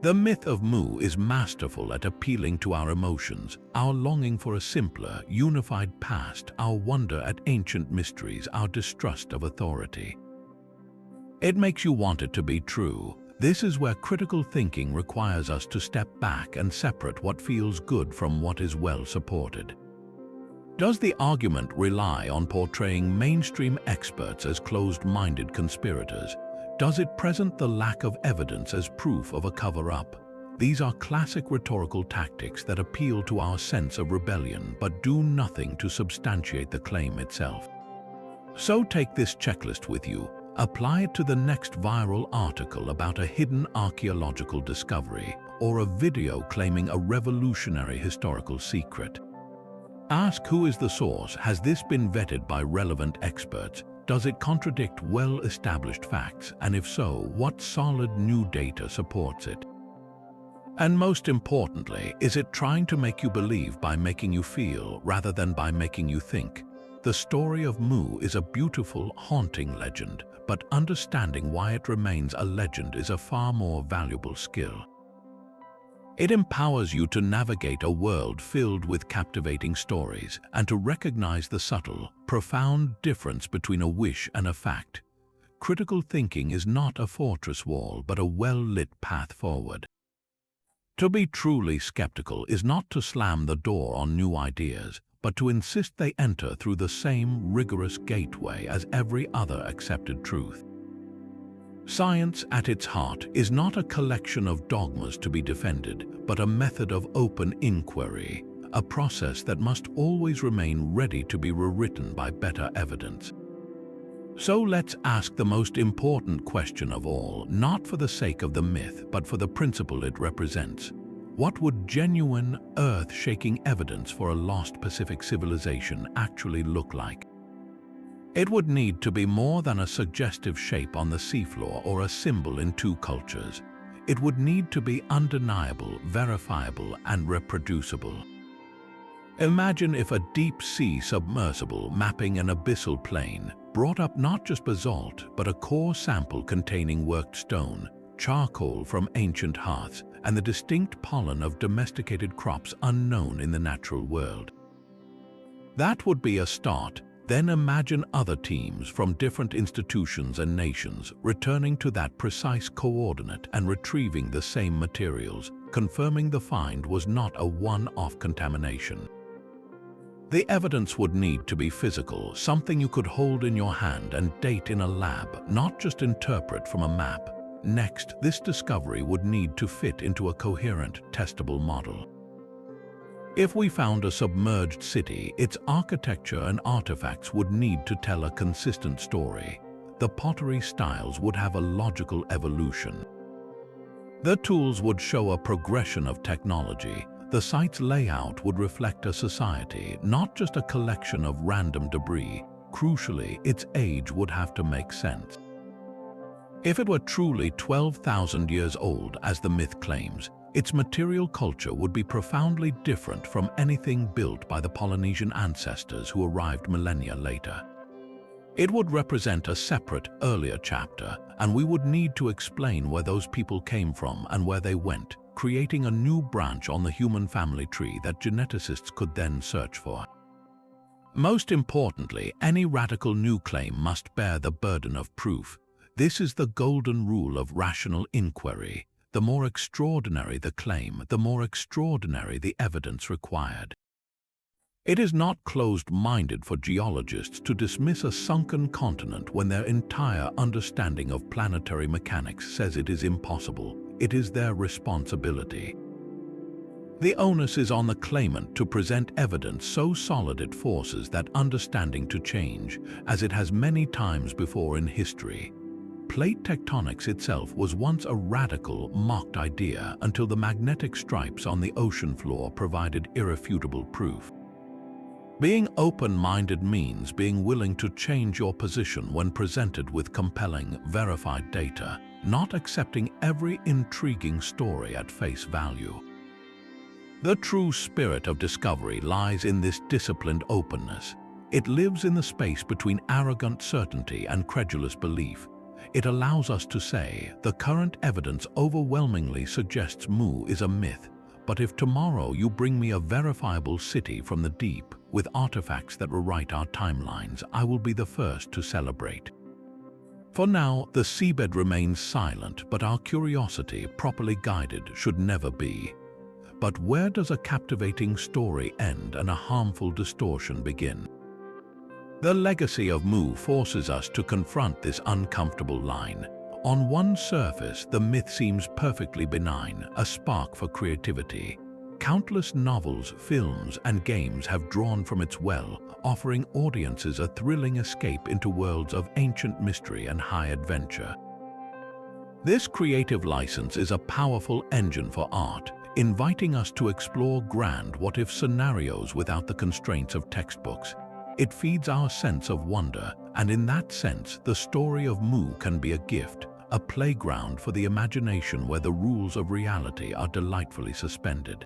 A: The myth of Mu is masterful at appealing to our emotions, our longing for a simpler, unified past, our wonder at ancient mysteries, our distrust of authority. It makes you want it to be true. This is where critical thinking requires us to step back and separate what feels good from what is well supported. Does the argument rely on portraying mainstream experts as closed-minded conspirators? Does it present the lack of evidence as proof of a cover-up? These are classic rhetorical tactics that appeal to our sense of rebellion but do nothing to substantiate the claim itself. So take this checklist with you. Apply it to the next viral article about a hidden archaeological discovery or a video claiming a revolutionary historical secret. Ask who is the source. Has this been vetted by relevant experts? Does it contradict well-established facts? And if so, what solid new data supports it? And most importantly, is it trying to make you believe by making you feel rather than by making you think? The story of Mu is a beautiful, haunting legend, but understanding why it remains a legend is a far more valuable skill. It empowers you to navigate a world filled with captivating stories and to recognize the subtle, profound difference between a wish and a fact. Critical thinking is not a fortress wall, but a well-lit path forward. To be truly skeptical is not to slam the door on new ideas, but to insist they enter through the same rigorous gateway as every other accepted truth. Science, at its heart, is not a collection of dogmas to be defended, but a method of open inquiry, a process that must always remain ready to be rewritten by better evidence. So let's ask the most important question of all, not for the sake of the myth, but for the principle it represents. What would genuine, earth-shaking evidence for a lost Pacific civilization actually look like? It would need to be more than a suggestive shape on the seafloor or a symbol in two cultures. It would need to be undeniable, verifiable, and reproducible. Imagine if a deep-sea submersible mapping an abyssal plain brought up not just basalt, but a core sample containing worked stone, charcoal from ancient hearths, and the distinct pollen of domesticated crops unknown in the natural world. That would be a start. Then imagine other teams from different institutions and nations returning to that precise coordinate and retrieving the same materials, confirming the find was not a one-off contamination. The evidence would need to be physical, something you could hold in your hand and date in a lab, not just interpret from a map. Next, this discovery would need to fit into a coherent, testable model. If we found a submerged city, its architecture and artifacts would need to tell a consistent story. The pottery styles would have a logical evolution. The tools would show a progression of technology. The site's layout would reflect a society, not just a collection of random debris. Crucially, its age would have to make sense. If it were truly 12,000 years old, as the myth claims, its material culture would be profoundly different from anything built by the Polynesian ancestors who arrived millennia later. It would represent a separate, earlier chapter, and we would need to explain where those people came from and where they went, creating a new branch on the human family tree that geneticists could then search for. Most importantly, any radical new claim must bear the burden of proof. This is the golden rule of rational inquiry. The more extraordinary the claim, the more extraordinary the evidence required. It is not closed-minded for geologists to dismiss a sunken continent when their entire understanding of planetary mechanics says it is impossible. It is their responsibility. The onus is on the claimant to present evidence so solid it forces that understanding to change, as it has many times before in history. Plate tectonics itself was once a radical, mocked idea until the magnetic stripes on the ocean floor provided irrefutable proof. Being open-minded means being willing to change your position when presented with compelling, verified data, not accepting every intriguing story at face value. The true spirit of discovery lies in this disciplined openness. It lives in the space between arrogant certainty and credulous belief. It allows us to say, the current evidence overwhelmingly suggests Mu is a myth, but if tomorrow you bring me a verifiable city from the deep, with artifacts that rewrite our timelines, I will be the first to celebrate. For now, the seabed remains silent, but our curiosity, properly guided, should never be. But where does a captivating story end and a harmful distortion begin? The legacy of Mu forces us to confront this uncomfortable line. On one surface, the myth seems perfectly benign, a spark for creativity. Countless novels, films, and games have drawn from its well, offering audiences a thrilling escape into worlds of ancient mystery and high adventure. This creative license is a powerful engine for art, inviting us to explore grand what-if scenarios without the constraints of textbooks. It feeds our sense of wonder, and in that sense, the story of Mu can be a gift, a playground for the imagination where the rules of reality are delightfully suspended.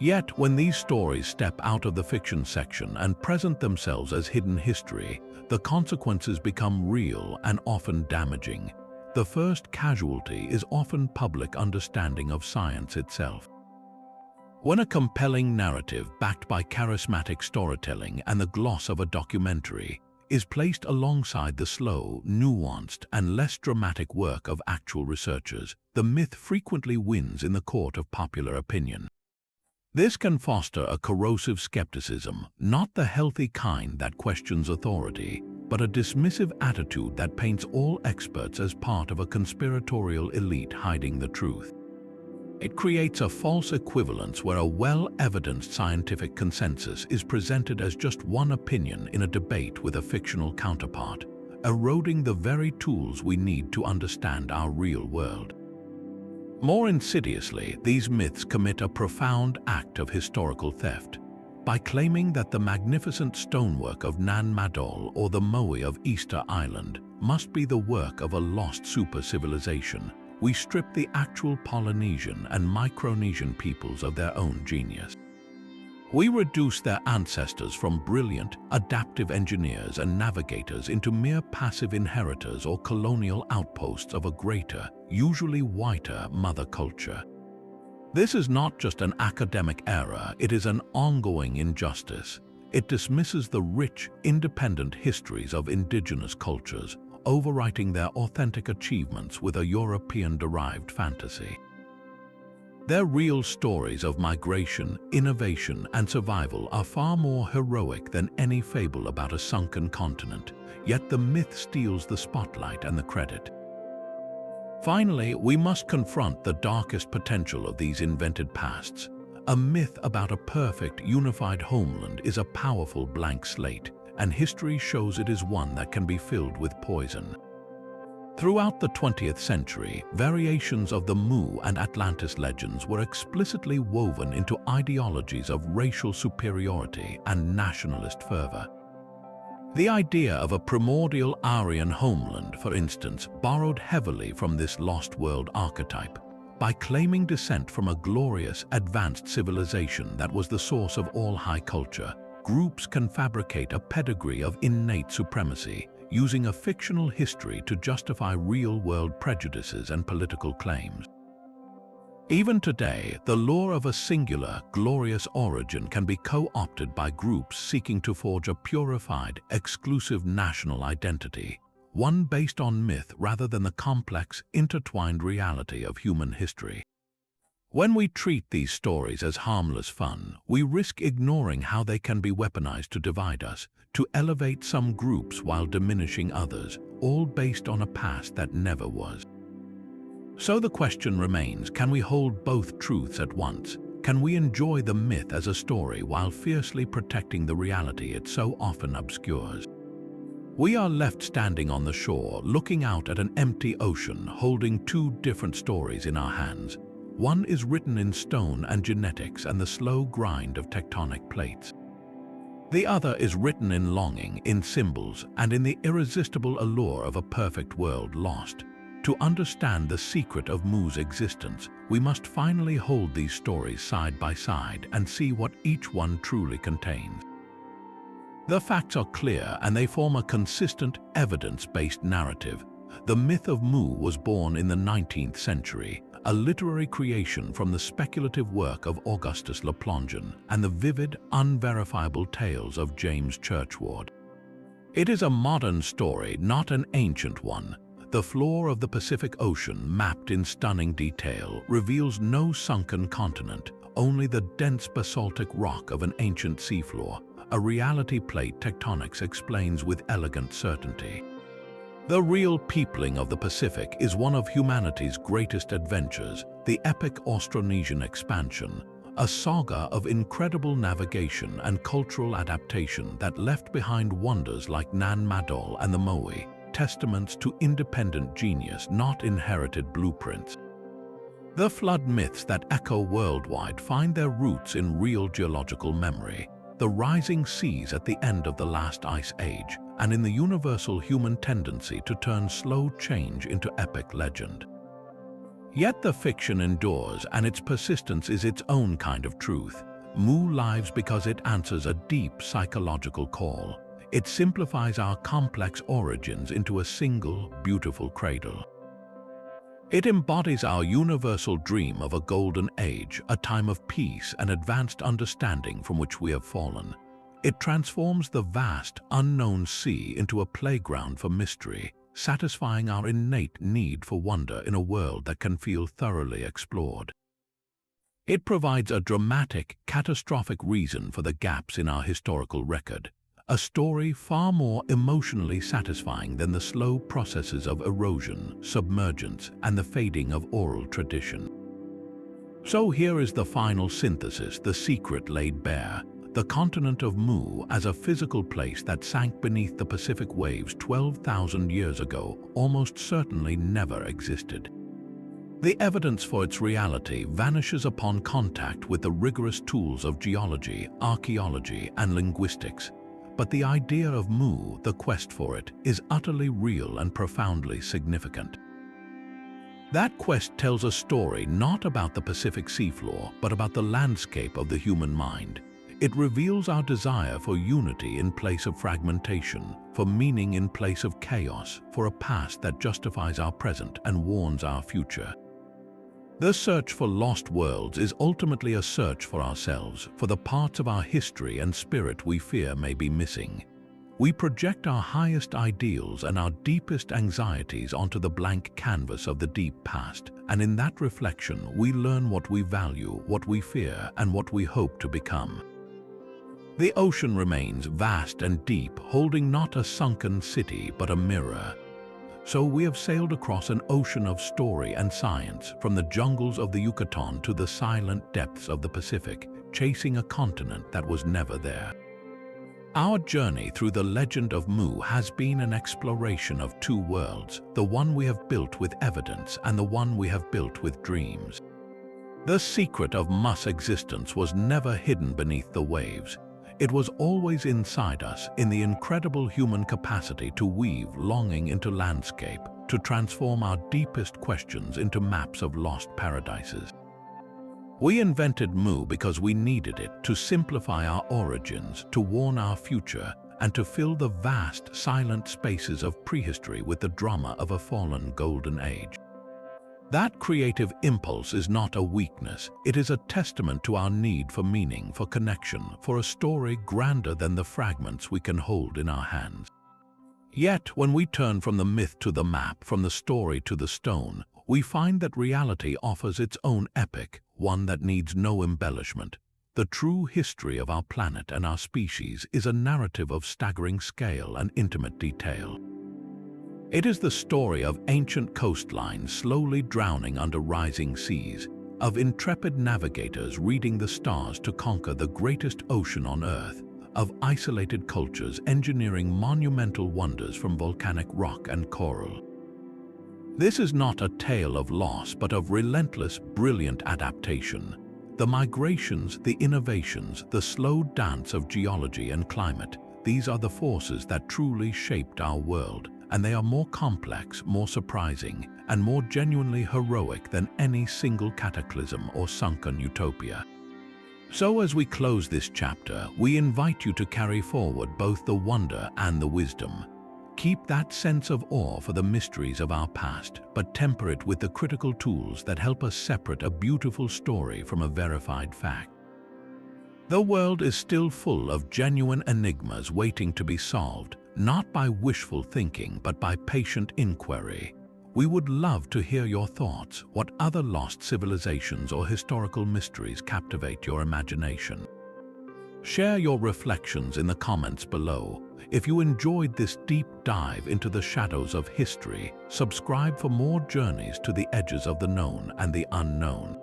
A: Yet, when these stories step out of the fiction section and present themselves as hidden history, the consequences become real and often damaging. The first casualty is often public understanding of science itself. When a compelling narrative backed by charismatic storytelling and the gloss of a documentary is placed alongside the slow, nuanced, and less dramatic work of actual researchers, the myth frequently wins in the court of popular opinion. This can foster a corrosive skepticism, not the healthy kind that questions authority, but a dismissive attitude that paints all experts as part of a conspiratorial elite hiding the truth. It creates a false equivalence where a well-evidenced scientific consensus is presented as just one opinion in a debate with a fictional counterpart, eroding the very tools we need to understand our real world. More insidiously, these myths commit a profound act of historical theft. By claiming that the magnificent stonework of Nan Madol or the Moai of Easter Island must be the work of a lost super-civilization, we strip the actual Polynesian and Micronesian peoples of their own genius. We reduce their ancestors from brilliant, adaptive engineers and navigators into mere passive inheritors or colonial outposts of a greater, usually whiter, mother culture. This is not just an academic error, it is an ongoing injustice. It dismisses the rich, independent histories of indigenous cultures, overwriting their authentic achievements with a European-derived fantasy. Their real stories of migration, innovation, and survival are far more heroic than any fable about a sunken continent, yet the myth steals the spotlight and the credit. Finally, we must confront the darkest potential of these invented pasts. A myth about a perfect, unified homeland is a powerful blank slate, and history shows it is one that can be filled with poison. Throughout the 20th century, variations of the Mu and Atlantis legends were explicitly woven into ideologies of racial superiority and nationalist fervor. The idea of a primordial Aryan homeland, for instance, borrowed heavily from this lost world archetype. By claiming descent from a glorious, advanced civilization that was the source of all high culture, groups can fabricate a pedigree of innate supremacy, using a fictional history to justify real-world prejudices and political claims. Even today, the lore of a singular, glorious origin can be co-opted by groups seeking to forge a purified, exclusive national identity, one based on myth rather than the complex, intertwined reality of human history. When we treat these stories as harmless fun, we risk ignoring how they can be weaponized to divide us, to elevate some groups while diminishing others, all based on a past that never was. So the question remains, can we hold both truths at once? Can we enjoy the myth as a story while fiercely protecting the reality it so often obscures? We are left standing on the shore, looking out at an empty ocean, holding two different stories in our hands. One is written in stone and genetics and the slow grind of tectonic plates. The other is written in longing, in symbols, and in the irresistible allure of a perfect world lost. To understand the secret of Mu's existence, we must finally hold these stories side by side and see what each one truly contains. The facts are clear and they form a consistent, evidence-based narrative. The myth of Mu was born in the 19th century, a literary creation from the speculative work of Augustus Plongeon and the vivid, unverifiable tales of James Churchward. It is a modern story, not an ancient one. The floor of the Pacific Ocean, mapped in stunning detail, reveals no sunken continent, only the dense basaltic rock of an ancient seafloor, a reality plate tectonics explains with elegant certainty. The real peopling of the Pacific is one of humanity's greatest adventures, the epic Austronesian expansion, a saga of incredible navigation and cultural adaptation that left behind wonders like Nan Madol and the Moe, testaments to independent genius, not inherited blueprints. The flood myths that echo worldwide find their roots in real geological memory, the rising seas at the end of the last ice age, and in the universal human tendency to turn slow change into epic legend. Yet the fiction endures, and its persistence is its own kind of truth. Mu lives because it answers a deep psychological call. It simplifies our complex origins into a single, beautiful cradle. It embodies our universal dream of a golden age, a time of peace and advanced understanding from which we have fallen. It transforms the vast, unknown sea into a playground for mystery, satisfying our innate need for wonder in a world that can feel thoroughly explored. It provides a dramatic, catastrophic reason for the gaps in our historical record, a story far more emotionally satisfying than the slow processes of erosion, submergence, and the fading of oral tradition. So here is the final synthesis, the secret laid bare. The continent of Mu as a physical place that sank beneath the Pacific waves 12,000 years ago almost certainly never existed. The evidence for its reality vanishes upon contact with the rigorous tools of geology, archaeology, and linguistics. But the idea of Mu, the quest for it, is utterly real and profoundly significant. That quest tells a story not about the Pacific seafloor, but about the landscape of the human mind. It reveals our desire for unity in place of fragmentation, for meaning in place of chaos, for a past that justifies our present and warns our future. The search for lost worlds is ultimately a search for ourselves, for the parts of our history and spirit we fear may be missing. We project our highest ideals and our deepest anxieties onto the blank canvas of the deep past, and in that reflection we learn what we value, what we fear, and what we hope to become. The ocean remains vast and deep, holding not a sunken city but a mirror. So we have sailed across an ocean of story and science, from the jungles of the Yucatan to the silent depths of the Pacific, chasing a continent that was never there. Our journey through the legend of Mu has been an exploration of two worlds, the one we have built with evidence and the one we have built with dreams. The secret of Mu's existence was never hidden beneath the waves. It was always inside us, in the incredible human capacity to weave longing into landscape, to transform our deepest questions into maps of lost paradises. We invented Mu because we needed it to simplify our origins, to warn our future, and to fill the vast, silent spaces of prehistory with the drama of a fallen golden age. That creative impulse is not a weakness. It is a testament to our need for meaning, for connection, for a story grander than the fragments we can hold in our hands. Yet, when we turn from the myth to the map, from the story to the stone, we find that reality offers its own epic, one that needs no embellishment. The true history of our planet and our species is a narrative of staggering scale and intimate detail. It is the story of ancient coastlines slowly drowning under rising seas, of intrepid navigators reading the stars to conquer the greatest ocean on Earth, of isolated cultures engineering monumental wonders from volcanic rock and coral. This is not a tale of loss, but of relentless, brilliant adaptation. The migrations, the innovations, the slow dance of geology and climate, these are the forces that truly shaped our world. And they are more complex, more surprising, and more genuinely heroic than any single cataclysm or sunken utopia. So as we close this chapter, we invite you to carry forward both the wonder and the wisdom. Keep that sense of awe for the mysteries of our past, but temper it with the critical tools that help us separate a beautiful story from a verified fact. The world is still full of genuine enigmas waiting to be solved, not by wishful thinking, but by patient inquiry. We would love to hear your thoughts. What other lost civilizations or historical mysteries captivate your imagination? Share your reflections in the comments below. If you enjoyed this deep dive into the shadows of history, subscribe for more journeys to the edges of the known and the unknown.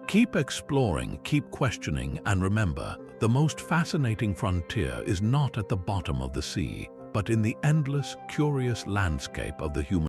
A: Keep Keep exploring, keep questioning, and remember, the most fascinating frontier is not at the bottom of the sea, but in the endless, curious landscape of the human